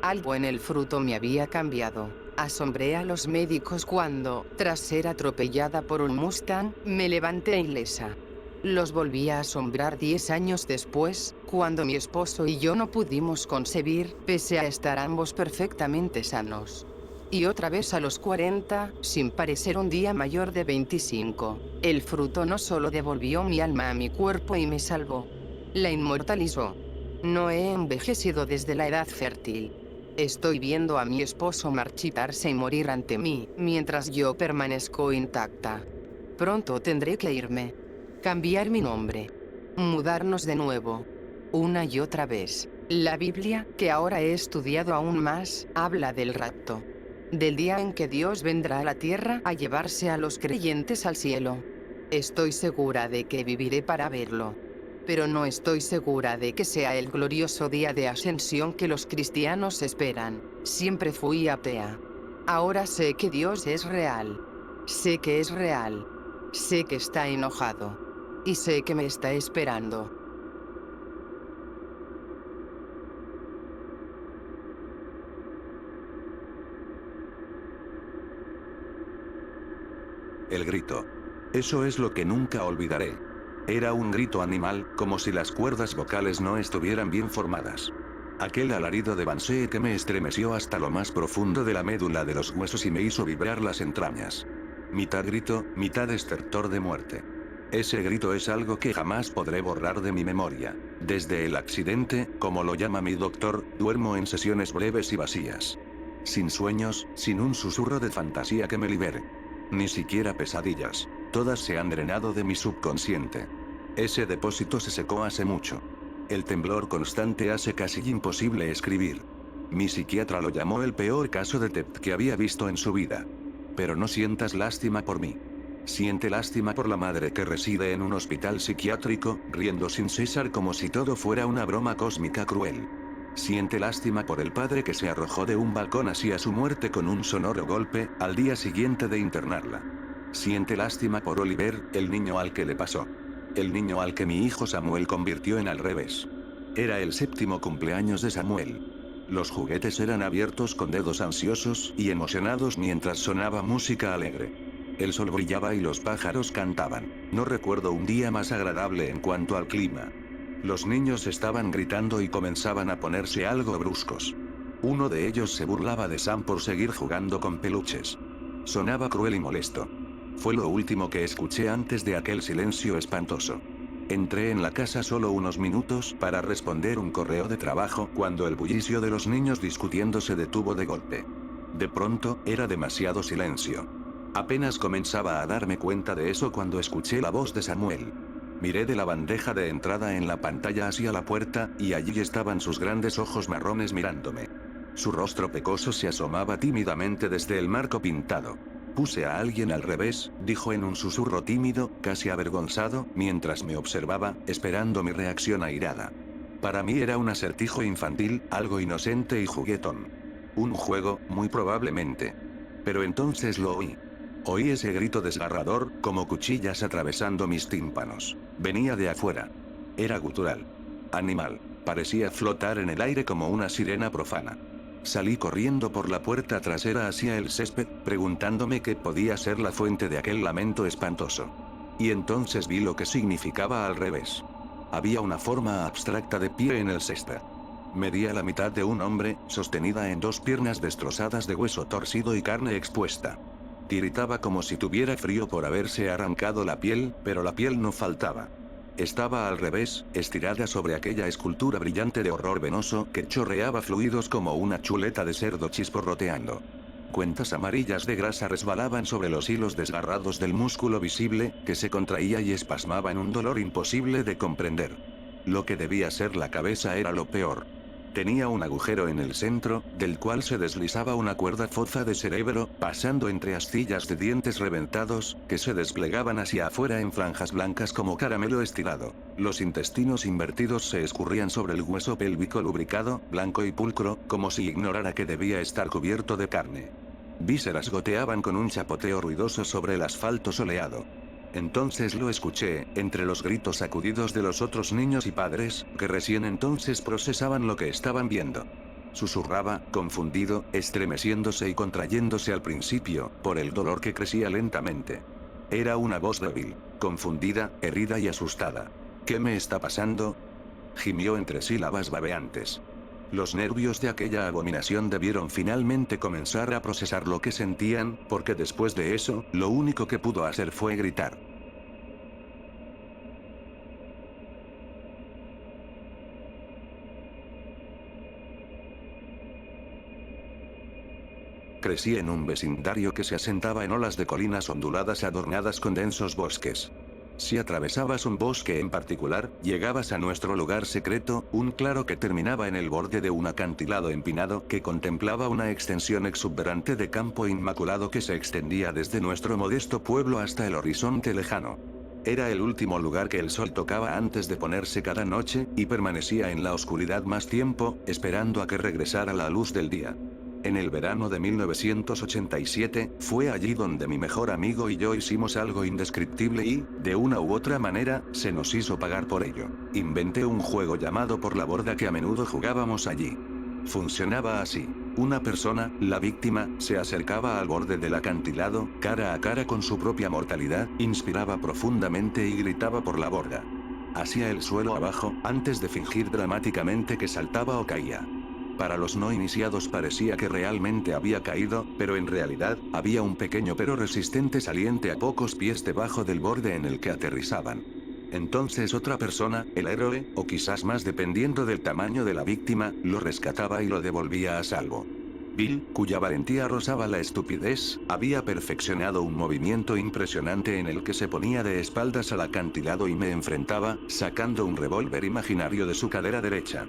Algo en el fruto me había cambiado. Asombré a los médicos cuando, tras ser atropellada por un Mustang, me levanté ilesa. Los volví a asombrar 10 años después, cuando mi esposo y yo no pudimos concebir, pese a estar ambos perfectamente sanos. Y otra vez a los 40, sin parecer un día mayor de 25. El fruto no solo devolvió mi alma a mi cuerpo y me salvó, la inmortalizó. No he envejecido desde la edad fértil. Estoy viendo a mi esposo marchitarse y morir ante mí, mientras yo permanezco intacta. Pronto tendré que irme. Cambiar mi nombre. Mudarnos de nuevo. Una y otra vez. La Biblia, que ahora he estudiado aún más, habla del rapto. Del día en que Dios vendrá a la tierra a llevarse a los creyentes al cielo. Estoy segura de que viviré para verlo. Pero no estoy segura de que sea el glorioso día de ascensión que los cristianos esperan. Siempre fui atea. Ahora sé que Dios es real. Sé que es real. Sé que está enojado. Y sé que me está esperando. El grito. Eso es lo que nunca olvidaré. Era un grito animal, como si las cuerdas vocales no estuvieran bien formadas. Aquel alarido de Banshee que me estremeció hasta lo más profundo de la médula de los huesos y me hizo vibrar las entrañas. Mitad grito, mitad estertor de muerte. Ese grito es algo que jamás podré borrar de mi memoria. Desde el accidente, como lo llama mi doctor, duermo en sesiones breves y vacías. Sin sueños, sin un susurro de fantasía que me libere. Ni siquiera pesadillas. Todas se han drenado de mi subconsciente. Ese depósito se secó hace mucho. El temblor constante hace casi imposible escribir. Mi psiquiatra lo llamó el peor caso de TED que había visto en su vida. Pero no sientas lástima por mí. Siente lástima por la madre que reside en un hospital psiquiátrico, riendo sin cesar como si todo fuera una broma cósmica cruel. Siente lástima por el padre que se arrojó de un balcón hacia su muerte con un sonoro golpe, al día siguiente de internarla. Siente lástima por Oliver, el niño al que le pasó. El niño al que mi hijo Samuel convirtió en al revés. Era el 7º cumpleaños de Samuel. Los juguetes eran abiertos con dedos ansiosos y emocionados mientras sonaba música alegre. El sol brillaba y los pájaros cantaban. No recuerdo un día más agradable en cuanto al clima. Los niños estaban gritando y comenzaban a ponerse algo bruscos. Uno de ellos se burlaba de Sam por seguir jugando con peluches. Sonaba cruel y molesto. Fue lo último que escuché antes de aquel silencio espantoso. Entré en la casa solo unos minutos para responder un correo de trabajo cuando el bullicio de los niños discutiendo se detuvo de golpe. De pronto, era demasiado silencio. Apenas comenzaba a darme cuenta de eso cuando escuché la voz de Samuel. Miré de la bandeja de entrada en la pantalla hacia la puerta, y allí estaban sus grandes ojos marrones mirándome. Su rostro pecoso se asomaba tímidamente desde el marco pintado. Puse a alguien al revés, dijo en un susurro tímido, casi avergonzado, mientras me observaba, esperando mi reacción airada. Para mí era un acertijo infantil, algo inocente y juguetón. Un juego, muy probablemente. Pero entonces lo oí. Oí ese grito desgarrador, como cuchillas atravesando mis tímpanos. Venía de afuera. Era gutural. Animal. Parecía flotar en el aire como una sirena profana. Salí corriendo por la puerta trasera hacia el césped, preguntándome qué podía ser la fuente de aquel lamento espantoso. Y entonces vi lo que significaba al revés. Había una forma abstracta de pie en el césped. Medía la mitad de un hombre, sostenida en 2 piernas destrozadas de hueso torcido y carne expuesta. Tiritaba como si tuviera frío por haberse arrancado la piel, pero la piel no faltaba. Estaba al revés, estirada sobre aquella escultura brillante de horror venoso que chorreaba fluidos como una chuleta de cerdo chisporroteando. Cuentas amarillas de grasa resbalaban sobre los hilos desgarrados del músculo visible, que se contraía y espasmaba en un dolor imposible de comprender. Lo que debía ser la cabeza era lo peor. Tenía un agujero en el centro, del cual se deslizaba una cuerda fofa de cerebro, pasando entre astillas de dientes reventados, que se desplegaban hacia afuera en franjas blancas como caramelo estirado. Los intestinos invertidos se escurrían sobre el hueso pélvico lubricado, blanco y pulcro, como si ignorara que debía estar cubierto de carne. Vísceras goteaban con un chapoteo ruidoso sobre el asfalto soleado. Entonces lo escuché, entre los gritos sacudidos de los otros niños y padres, que recién entonces procesaban lo que estaban viendo. Susurraba, confundido, estremeciéndose y contrayéndose al principio, por el dolor que crecía lentamente. Era una voz débil, confundida, herida y asustada. ¿Qué me está pasando? Gimió entre sílabas babeantes. Los nervios de aquella abominación debieron finalmente comenzar a procesar lo que sentían, porque después de eso, lo único que pudo hacer fue gritar. Crecí en un vecindario que se asentaba en olas de colinas onduladas adornadas con densos bosques. Si atravesabas un bosque en particular, llegabas a nuestro lugar secreto, un claro que terminaba en el borde de un acantilado empinado que contemplaba una extensión exuberante de campo inmaculado que se extendía desde nuestro modesto pueblo hasta el horizonte lejano. Era el último lugar que el sol tocaba antes de ponerse cada noche, y permanecía en la oscuridad más tiempo, esperando a que regresara la luz del día. En el verano de 1987, fue allí donde mi mejor amigo y yo hicimos algo indescriptible y, de una u otra manera, se nos hizo pagar por ello. Inventé un juego llamado Por la Borda que a menudo jugábamos allí. Funcionaba así. Una persona, la víctima, se acercaba al borde del acantilado, cara a cara con su propia mortalidad, inspiraba profundamente y gritaba por la borda. Hacia el suelo abajo, antes de fingir dramáticamente que saltaba o caía. Para los no iniciados parecía que realmente había caído, pero en realidad, había un pequeño pero resistente saliente a pocos pies debajo del borde en el que aterrizaban. Entonces otra persona, el héroe, o quizás más dependiendo del tamaño de la víctima, lo rescataba y lo devolvía a salvo. Bill, cuya valentía rozaba la estupidez, había perfeccionado un movimiento impresionante en el que se ponía de espaldas al acantilado y me enfrentaba, sacando un revólver imaginario de su cadera derecha.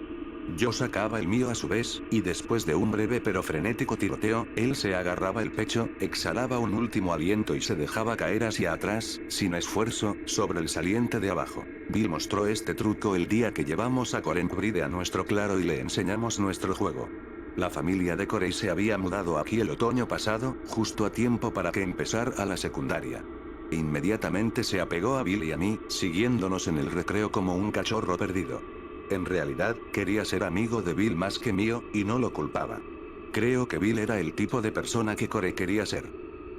Yo sacaba el mío a su vez, y después de un breve pero frenético tiroteo, él se agarraba el pecho, exhalaba un último aliento y se dejaba caer hacia atrás, sin esfuerzo, sobre el saliente de abajo. Bill mostró este truco el día que llevamos a Coren Bride a nuestro claro y le enseñamos nuestro juego. La familia de Corey se había mudado aquí el otoño pasado, justo a tiempo para que empezara la secundaria. Inmediatamente se apegó a Bill y a mí, siguiéndonos en el recreo como un cachorro perdido. En realidad, quería ser amigo de Bill más que mío, y no lo culpaba. Creo que Bill era el tipo de persona que Corey quería ser.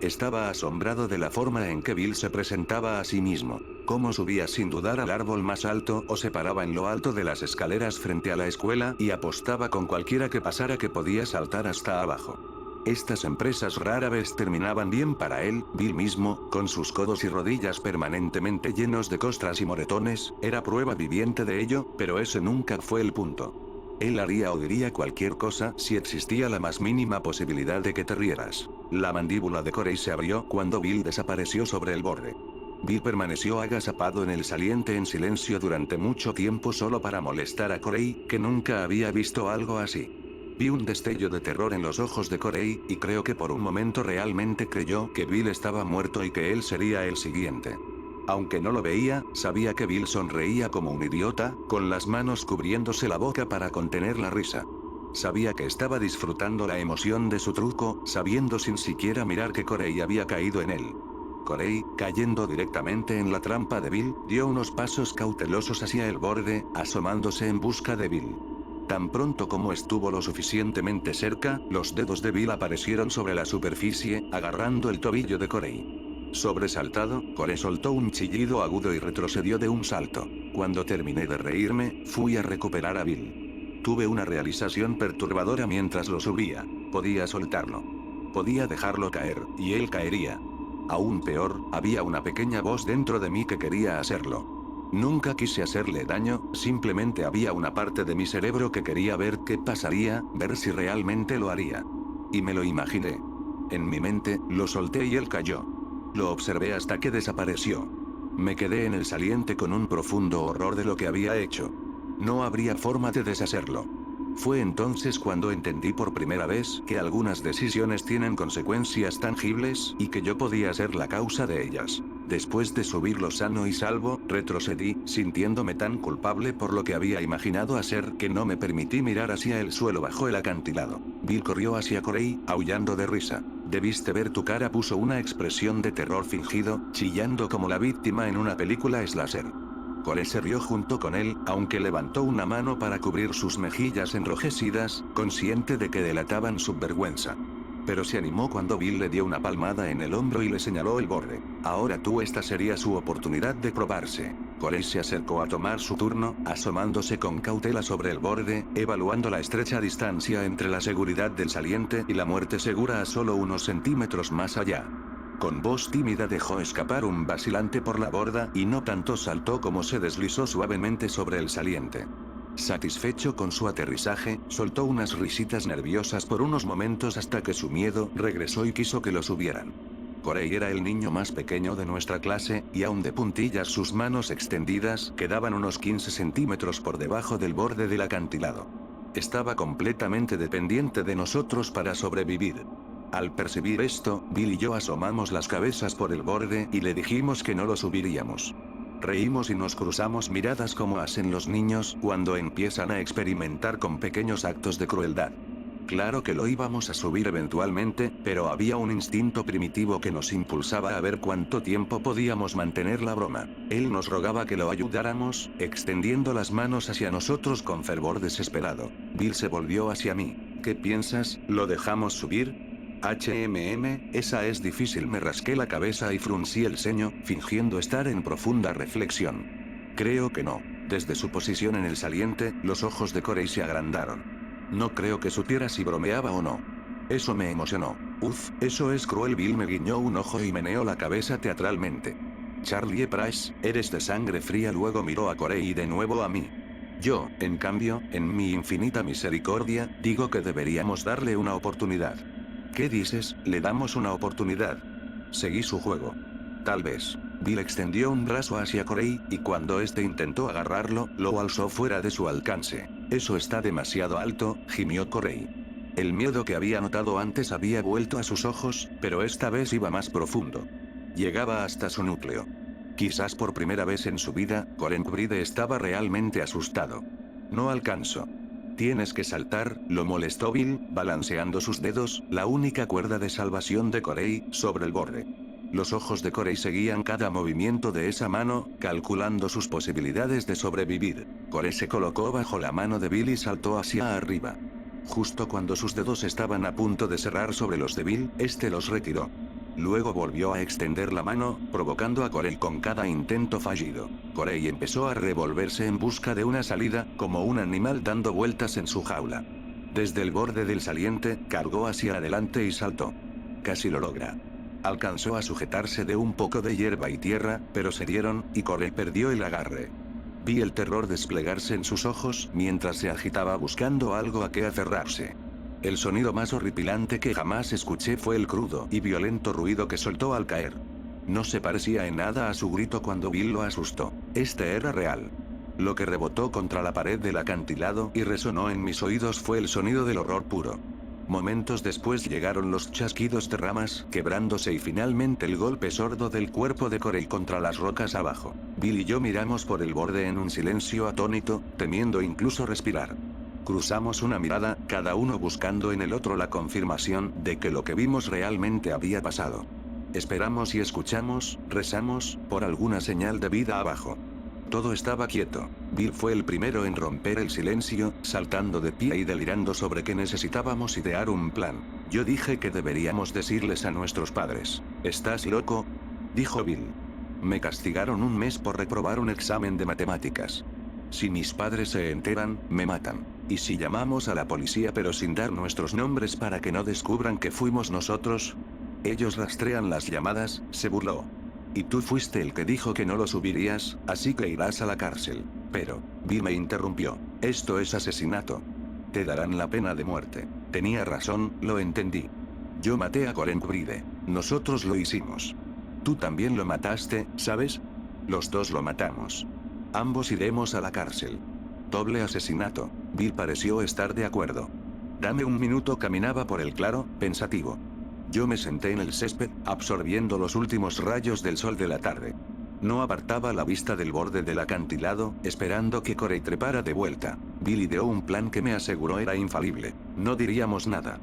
Estaba asombrado de la forma en que Bill se presentaba a sí mismo. Cómo subía sin dudar al árbol más alto o se paraba en lo alto de las escaleras frente a la escuela y apostaba con cualquiera que pasara que podía saltar hasta abajo. Estas empresas rara vez terminaban bien para él. Bill mismo, con sus codos y rodillas permanentemente llenos de costras y moretones, era prueba viviente de ello, pero ese nunca fue el punto. Él haría o diría cualquier cosa si existía la más mínima posibilidad de que te rieras. La mandíbula de Corey se abrió cuando Bill desapareció sobre el borde. Bill permaneció agazapado en el saliente en silencio durante mucho tiempo solo para molestar a Corey, que nunca había visto algo así. Vi un destello de terror en los ojos de Corey, y creo que por un momento realmente creyó que Bill estaba muerto y que él sería el siguiente. Aunque no lo veía, sabía que Bill sonreía como un idiota, con las manos cubriéndose la boca para contener la risa. Sabía que estaba disfrutando la emoción de su truco, sabiendo sin siquiera mirar que Corey había caído en él. Corey, cayendo directamente en la trampa de Bill, dio unos pasos cautelosos hacia el borde, asomándose en busca de Bill. Tan pronto como estuvo lo suficientemente cerca, los dedos de Bill aparecieron sobre la superficie, agarrando el tobillo de Corey. Sobresaltado, Corey soltó un chillido agudo y retrocedió de un salto. Cuando terminé de reírme, fui a recuperar a Bill. Tuve una realización perturbadora mientras lo subía. Podía soltarlo. Podía dejarlo caer, y él caería. Aún peor, había una pequeña voz dentro de mí que quería hacerlo. Nunca quise hacerle daño, simplemente había una parte de mi cerebro que quería ver qué pasaría, ver si realmente lo haría. Y me lo imaginé. En mi mente, lo solté y él cayó. Lo observé hasta que desapareció. Me quedé en el saliente con un profundo horror de lo que había hecho. No habría forma de deshacerlo. Fue entonces cuando entendí por primera vez que algunas decisiones tienen consecuencias tangibles y que yo podía ser la causa de ellas. Después de subirlo sano y salvo, retrocedí, sintiéndome tan culpable por lo que había imaginado hacer que no me permití mirar hacia el suelo bajo el acantilado. Bill corrió hacia Corey, aullando de risa. Debiste ver tu cara, puso una expresión de terror fingido, chillando como la víctima en una película slasher. Corey se rió junto con él, aunque levantó una mano para cubrir sus mejillas enrojecidas, consciente de que delataban su vergüenza. Pero se animó cuando Bill le dio una palmada en el hombro y le señaló el borde. Ahora esta sería su oportunidad de probarse. Corey se acercó a tomar su turno, asomándose con cautela sobre el borde, evaluando la estrecha distancia entre la seguridad del saliente y la muerte segura a solo unos centímetros más allá. Con voz tímida dejó escapar un vacilante por la borda y no tanto saltó como se deslizó suavemente sobre el saliente. Satisfecho con su aterrizaje, soltó unas risitas nerviosas por unos momentos hasta que su miedo regresó y quiso que lo subieran. Corey era el niño más pequeño de nuestra clase, y aún de puntillas sus manos extendidas quedaban unos 15 centímetros por debajo del borde del acantilado. Estaba completamente dependiente de nosotros para sobrevivir. Al percibir esto, Bill y yo asomamos las cabezas por el borde y le dijimos que no lo subiríamos. Reímos y nos cruzamos miradas como hacen los niños cuando empiezan a experimentar con pequeños actos de crueldad. Claro que lo íbamos a subir eventualmente, pero había un instinto primitivo que nos impulsaba a ver cuánto tiempo podíamos mantener la broma. Él nos rogaba que lo ayudáramos, extendiendo las manos hacia nosotros con fervor desesperado. Bill se volvió hacia mí. ¿Qué piensas? ¿Lo dejamos subir? Esa es difícil. Me rasqué la cabeza y fruncí el ceño, fingiendo estar en profunda reflexión. Creo que no. Desde su posición en el saliente, los ojos de Corey se agrandaron. No creo que supiera si bromeaba o no. Eso me emocionó. Eso es cruel. Bill me guiñó un ojo y meneó la cabeza teatralmente. Charlie Price, eres de sangre fría. Luego miró a Corey y de nuevo a mí. Yo, en cambio, en mi infinita misericordia, digo que deberíamos darle una oportunidad. ¿Qué dices? ¿Le damos una oportunidad? Seguí su juego. Tal vez. Bill extendió un brazo hacia Corey, y cuando este intentó agarrarlo, lo alzó fuera de su alcance. Eso está demasiado alto, gimió Corey. El miedo que había notado antes había vuelto a sus ojos, pero esta vez iba más profundo. Llegaba hasta su núcleo. Quizás por primera vez en su vida, Corey Bride estaba realmente asustado. No alcanzo. Tienes que saltar, lo molestó Bill, balanceando sus dedos, la única cuerda de salvación de Corey, sobre el borde. Los ojos de Corey seguían cada movimiento de esa mano, calculando sus posibilidades de sobrevivir. Corey se colocó bajo la mano de Bill y saltó hacia arriba. Justo cuando sus dedos estaban a punto de cerrar sobre los de Bill, este los retiró. Luego volvió a extender la mano, provocando a Corey con cada intento fallido. Corey empezó a revolverse en busca de una salida, como un animal dando vueltas en su jaula. Desde el borde del saliente, cargó hacia adelante y saltó. Casi lo logra. Alcanzó a sujetarse de un poco de hierba y tierra, pero se dieron, y Corey perdió el agarre. Vi el terror desplegarse en sus ojos mientras se agitaba buscando algo a qué aferrarse. El sonido más horripilante que jamás escuché fue el crudo y violento ruido que soltó al caer. No se parecía en nada a su grito cuando Bill lo asustó. Este era real. Lo que rebotó contra la pared del acantilado y resonó en mis oídos fue el sonido del horror puro. Momentos después llegaron los chasquidos de ramas quebrándose y finalmente el golpe sordo del cuerpo de Corey contra las rocas abajo. Bill y yo miramos por el borde en un silencio atónito, temiendo incluso respirar. Cruzamos una mirada, cada uno buscando en el otro la confirmación de que lo que vimos realmente había pasado. Esperamos y escuchamos, rezamos, por alguna señal de vida abajo. Todo estaba quieto. Bill fue el primero en romper el silencio, saltando de pie y delirando sobre que necesitábamos idear un plan. Yo dije que deberíamos decirles a nuestros padres. ¿Estás loco?, dijo Bill. Me castigaron un mes por reprobar un examen de matemáticas. Si mis padres se enteran, me matan. ¿Y si llamamos a la policía pero sin dar nuestros nombres para que no descubran que fuimos nosotros? Ellos rastrean las llamadas, se burló. Y tú fuiste el que dijo que no lo subirías, así que irás a la cárcel. Pero, Bill me interrumpió. Esto es asesinato. Te darán la pena de muerte. Tenía razón, lo entendí. Yo maté a Corey Bride. Nosotros lo hicimos. Tú también lo mataste, ¿sabes? Los dos lo matamos. Ambos iremos a la cárcel. Doble asesinato. Bill pareció estar de acuerdo. Dame un minuto. Caminaba por el claro, pensativo. Yo me senté en el césped, absorbiendo los últimos rayos del sol de la tarde. No apartaba la vista del borde del acantilado, esperando que Corey trepara de vuelta. Bill ideó un plan que me aseguró era infalible. No diríamos nada.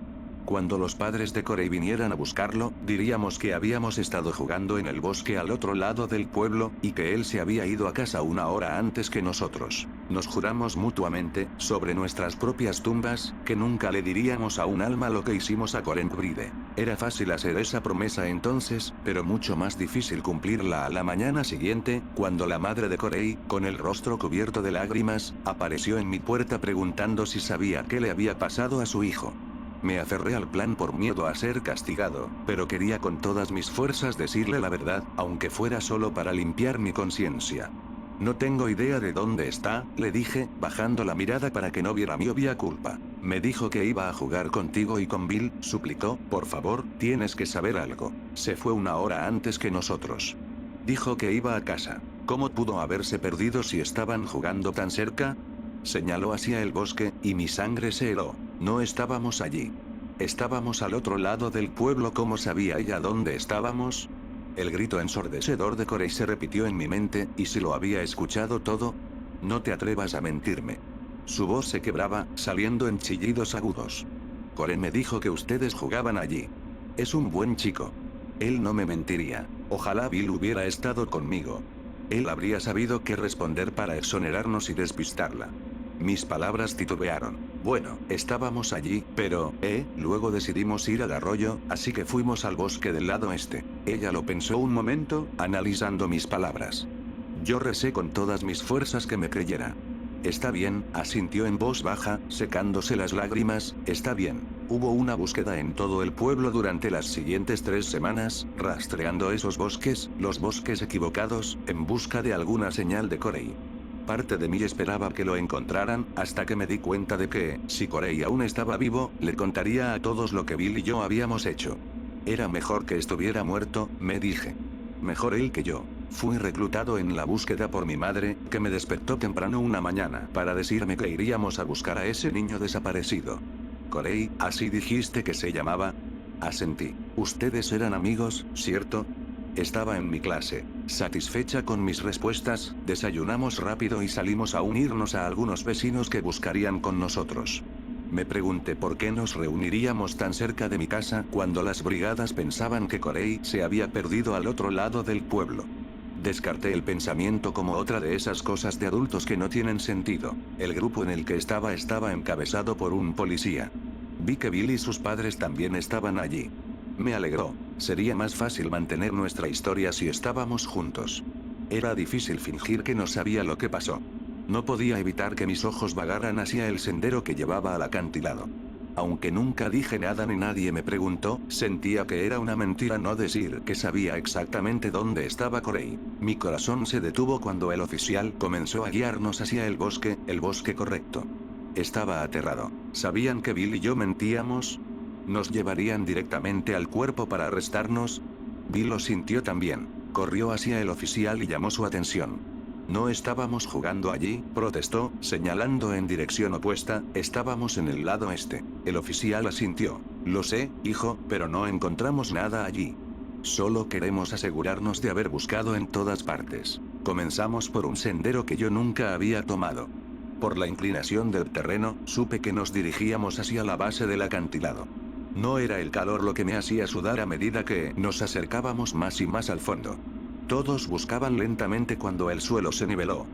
Cuando los padres de Corey vinieran a buscarlo, diríamos que habíamos estado jugando en el bosque al otro lado del pueblo, y que él se había ido a casa una hora antes que nosotros. Nos juramos mutuamente, sobre nuestras propias tumbas, que nunca le diríamos a un alma lo que hicimos a Coren Bride. Era fácil hacer esa promesa entonces, pero mucho más difícil cumplirla a la mañana siguiente, cuando la madre de Corey, con el rostro cubierto de lágrimas, apareció en mi puerta preguntando si sabía qué le había pasado a su hijo. Me aferré al plan por miedo a ser castigado, pero quería con todas mis fuerzas decirle la verdad, aunque fuera solo para limpiar mi conciencia. No tengo idea de dónde está, le dije, bajando la mirada para que no viera mi obvia culpa. Me dijo que iba a jugar contigo y con Bill, suplicó, por favor, tienes que saber algo. Se fue una hora antes que nosotros. Dijo que iba a casa. ¿Cómo pudo haberse perdido si estaban jugando tan cerca? Señaló hacia el bosque, y mi sangre se heló. No estábamos allí. Estábamos al otro lado del pueblo. ¿Cómo sabía ella dónde estábamos? El grito ensordecedor de Corey se repitió en mi mente, ¿y si lo había escuchado todo? No te atrevas a mentirme. Su voz se quebraba, saliendo en chillidos agudos. Corey me dijo que ustedes jugaban allí. Es un buen chico. Él no me mentiría. Ojalá Bill hubiera estado conmigo. Él habría sabido qué responder para exonerarnos y despistarla. Mis palabras titubearon. Bueno, estábamos allí, pero, luego decidimos ir al arroyo, así que fuimos al bosque del lado este. Ella lo pensó un momento, analizando mis palabras. Yo recé con todas mis fuerzas que me creyera. Está bien, asintió en voz baja, secándose las lágrimas, está bien. Hubo una búsqueda en todo el pueblo durante las siguientes 3 semanas, rastreando esos bosques, los bosques equivocados, en busca de alguna señal de Corey. Parte de mí esperaba que lo encontraran, hasta que me di cuenta de que, si Corey aún estaba vivo, le contaría a todos lo que Bill y yo habíamos hecho. Era mejor que estuviera muerto, me dije. Mejor él que yo. Fui reclutado en la búsqueda por mi madre, que me despertó temprano una mañana para decirme que iríamos a buscar a ese niño desaparecido. Corey, ¿así dijiste que se llamaba? Asentí. Ustedes eran amigos, ¿cierto? Estaba en mi clase. Satisfecha con mis respuestas, desayunamos rápido y salimos a unirnos a algunos vecinos que buscarían con nosotros. Me pregunté por qué nos reuniríamos tan cerca de mi casa cuando las brigadas pensaban que Corey se había perdido al otro lado del pueblo. Descarté el pensamiento como otra de esas cosas de adultos que no tienen sentido. El grupo en el que estaba encabezado por un policía. Vi que Bill y sus padres también estaban allí. Me alegró. Sería más fácil mantener nuestra historia si estábamos juntos. Era difícil fingir que no sabía lo que pasó. No podía evitar que mis ojos vagaran hacia el sendero que llevaba al acantilado. Aunque nunca dije nada ni nadie me preguntó, sentía que era una mentira no decir que sabía exactamente dónde estaba Corey. Mi corazón se detuvo cuando el oficial comenzó a guiarnos hacia el bosque correcto. Estaba aterrado. ¿Sabían que Bill y yo mentíamos? ¿Nos llevarían directamente al cuerpo para arrestarnos? Bill lo sintió también. Corrió hacia el oficial y llamó su atención. No estábamos jugando allí, protestó, señalando en dirección opuesta, estábamos en el lado este. El oficial asintió. Lo sé, hijo, pero no encontramos nada allí. Solo queremos asegurarnos de haber buscado en todas partes. Comenzamos por un sendero que yo nunca había tomado. Por la inclinación del terreno, supe que nos dirigíamos hacia la base del acantilado. No era el calor lo que me hacía sudar a medida que nos acercábamos más y más al fondo. Todos buscaban lentamente cuando el suelo se niveló.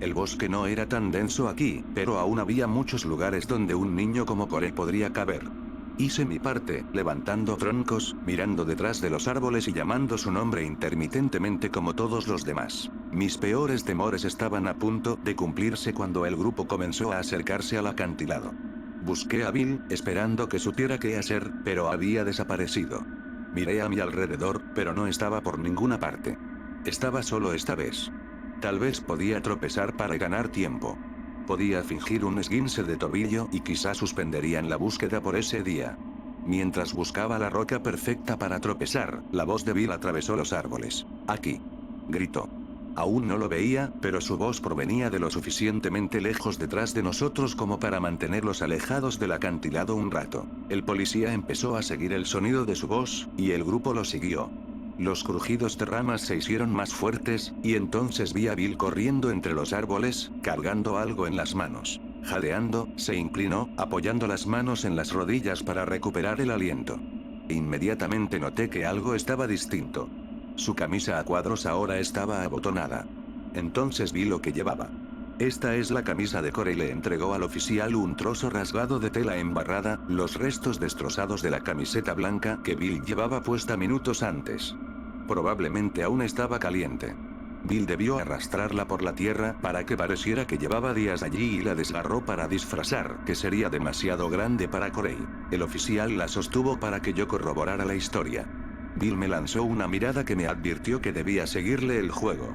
El bosque no era tan denso aquí, pero aún había muchos lugares donde un niño como Corey podría caber. Hice mi parte, levantando troncos, mirando detrás de los árboles y llamando su nombre intermitentemente como todos los demás. Mis peores temores estaban a punto de cumplirse cuando el grupo comenzó a acercarse al acantilado. Busqué a Bill, esperando que supiera qué hacer, pero había desaparecido. Miré a mi alrededor, pero no estaba por ninguna parte. Estaba solo esta vez. Tal vez podía tropezar para ganar tiempo. Podía fingir un esguince de tobillo y quizás suspenderían la búsqueda por ese día. Mientras buscaba la roca perfecta para tropezar, la voz de Bill atravesó los árboles. «Aquí», gritó. Aún no lo veía, pero su voz provenía de lo suficientemente lejos detrás de nosotros como para mantenerlos alejados del acantilado un rato. El policía empezó a seguir el sonido de su voz, y el grupo lo siguió. Los crujidos de ramas se hicieron más fuertes, y entonces vi a Bill corriendo entre los árboles, cargando algo en las manos. Jadeando, se inclinó, apoyando las manos en las rodillas para recuperar el aliento. Inmediatamente noté que algo estaba distinto. Su camisa a cuadros ahora estaba abotonada. Entonces vi lo que llevaba. Esta es la camisa de Corey. Le entregó al oficial un trozo rasgado de tela embarrada, los restos destrozados de la camiseta blanca que Bill llevaba puesta minutos antes. Probablemente aún estaba caliente. Bill debió arrastrarla por la tierra para que pareciera que llevaba días allí y la desgarró para disfrazar que sería demasiado grande para Corey. El oficial la sostuvo para que yo corroborara la historia. Bill me lanzó una mirada que me advirtió que debía seguirle el juego.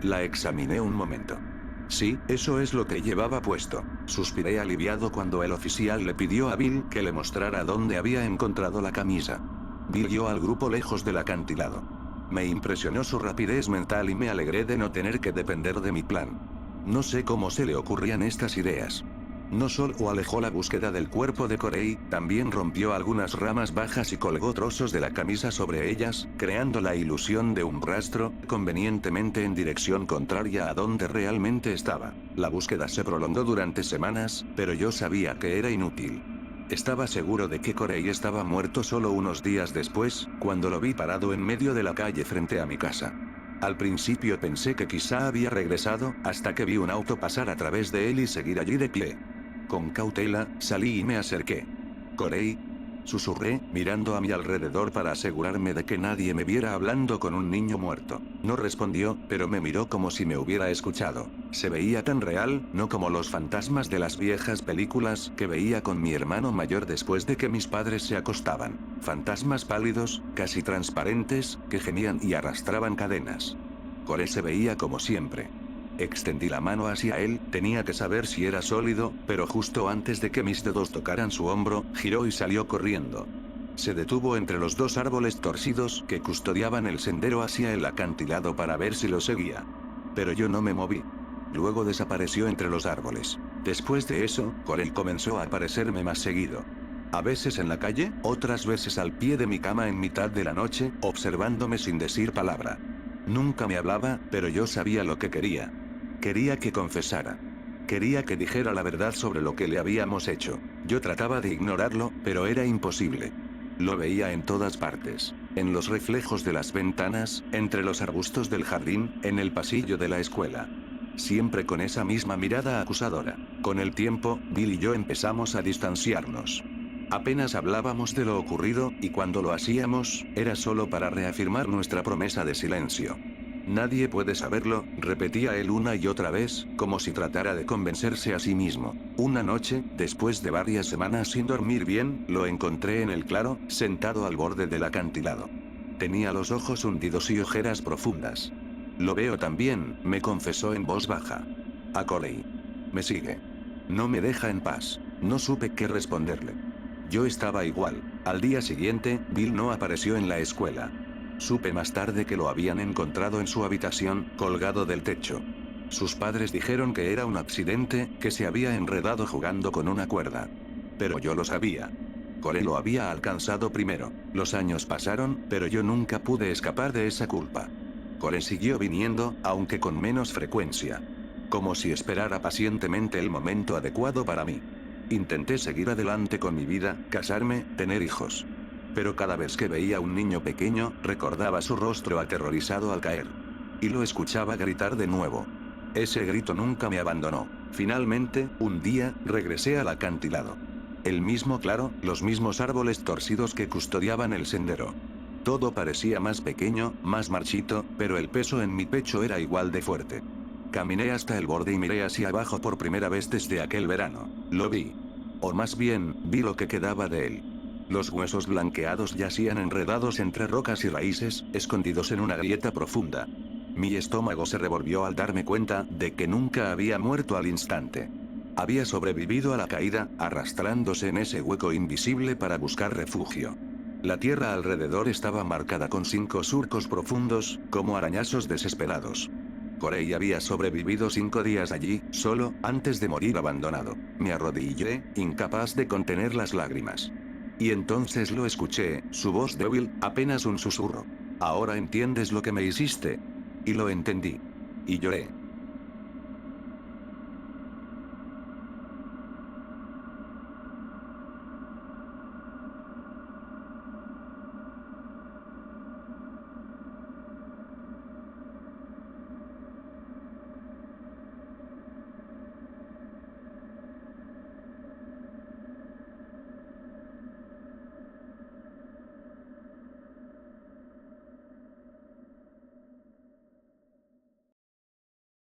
La examiné un momento. Sí, eso es lo que llevaba puesto. Suspiré aliviado cuando el oficial le pidió a Bill que le mostrara dónde había encontrado la camisa. Bill guió al grupo lejos del acantilado. Me impresionó su rapidez mental y me alegré de no tener que depender de mi plan. No sé cómo se le ocurrían estas ideas. No solo alejó la búsqueda del cuerpo de Corey, también rompió algunas ramas bajas y colgó trozos de la camisa sobre ellas, creando la ilusión de un rastro, convenientemente en dirección contraria a donde realmente estaba. La búsqueda se prolongó durante semanas, pero yo sabía que era inútil. Estaba seguro de que Corey estaba muerto solo unos días después, cuando lo vi parado en medio de la calle frente a mi casa. Al principio pensé que quizá había regresado, hasta que vi un auto pasar a través de él y seguir allí de pie. Con cautela, salí y me acerqué. «Corey», susurré, mirando a mi alrededor para asegurarme de que nadie me viera hablando con un niño muerto. No respondió, pero me miró como si me hubiera escuchado. Se veía tan real, no como los fantasmas de las viejas películas que veía con mi hermano mayor después de que mis padres se acostaban. Fantasmas pálidos, casi transparentes, que gemían y arrastraban cadenas. Corey se veía como siempre. Extendí la mano hacia él, tenía que saber si era sólido, pero justo antes de que mis dedos tocaran su hombro, giró y salió corriendo. Se detuvo entre los dos árboles torcidos que custodiaban el sendero hacia el acantilado para ver si lo seguía. Pero yo no me moví. Luego desapareció entre los árboles. Después de eso, Corey comenzó a aparecerme más seguido. A veces en la calle, otras veces al pie de mi cama en mitad de la noche, observándome sin decir palabra. Nunca me hablaba, pero yo sabía lo que quería. Quería que confesara. Quería que dijera la verdad sobre lo que le habíamos hecho. Yo trataba de ignorarlo, pero era imposible. Lo veía en todas partes. En los reflejos de las ventanas, entre los arbustos del jardín, en el pasillo de la escuela. Siempre con esa misma mirada acusadora. Con el tiempo, Bill y yo empezamos a distanciarnos. Apenas hablábamos de lo ocurrido, y cuando lo hacíamos, era solo para reafirmar nuestra promesa de silencio. Nadie puede saberlo, repetía él una y otra vez, como si tratara de convencerse a sí mismo. Una noche, después de varias semanas sin dormir bien, lo encontré en el claro, sentado al borde del acantilado. Tenía los ojos hundidos y ojeras profundas. «Lo veo también», me confesó en voz baja. «A Corey. Me sigue. No me deja en paz». No supe qué responderle. Yo estaba igual. Al día siguiente, Bill no apareció en la escuela. Supe más tarde que lo habían encontrado en su habitación, colgado del techo. Sus padres dijeron que era un accidente, que se había enredado jugando con una cuerda. Pero yo lo sabía. Corey lo había alcanzado primero. Los años pasaron, pero yo nunca pude escapar de esa culpa. Corey siguió viniendo, aunque con menos frecuencia. Como si esperara pacientemente el momento adecuado para mí. Intenté seguir adelante con mi vida, casarme, tener hijos. Pero cada vez que veía a un niño pequeño, recordaba su rostro aterrorizado al caer. Y lo escuchaba gritar de nuevo. Ese grito nunca me abandonó. Finalmente, un día, regresé al acantilado. El mismo claro, los mismos árboles torcidos que custodiaban el sendero. Todo parecía más pequeño, más marchito, pero el peso en mi pecho era igual de fuerte. Caminé hasta el borde y miré hacia abajo por primera vez desde aquel verano. Lo vi. O más bien, vi lo que quedaba de él. Los huesos blanqueados yacían enredados entre rocas y raíces, escondidos en una grieta profunda. Mi estómago se revolvió al darme cuenta de que nunca había muerto al instante. Había sobrevivido a la caída, arrastrándose en ese hueco invisible para buscar refugio. La tierra alrededor estaba marcada con 5 surcos profundos, como arañazos desesperados. Corey había sobrevivido 5 días allí, solo, antes de morir abandonado. Me arrodillé, incapaz de contener las lágrimas. Y entonces lo escuché, su voz débil, apenas un susurro. «Ahora entiendes lo que me hiciste». Y lo entendí. Y lloré.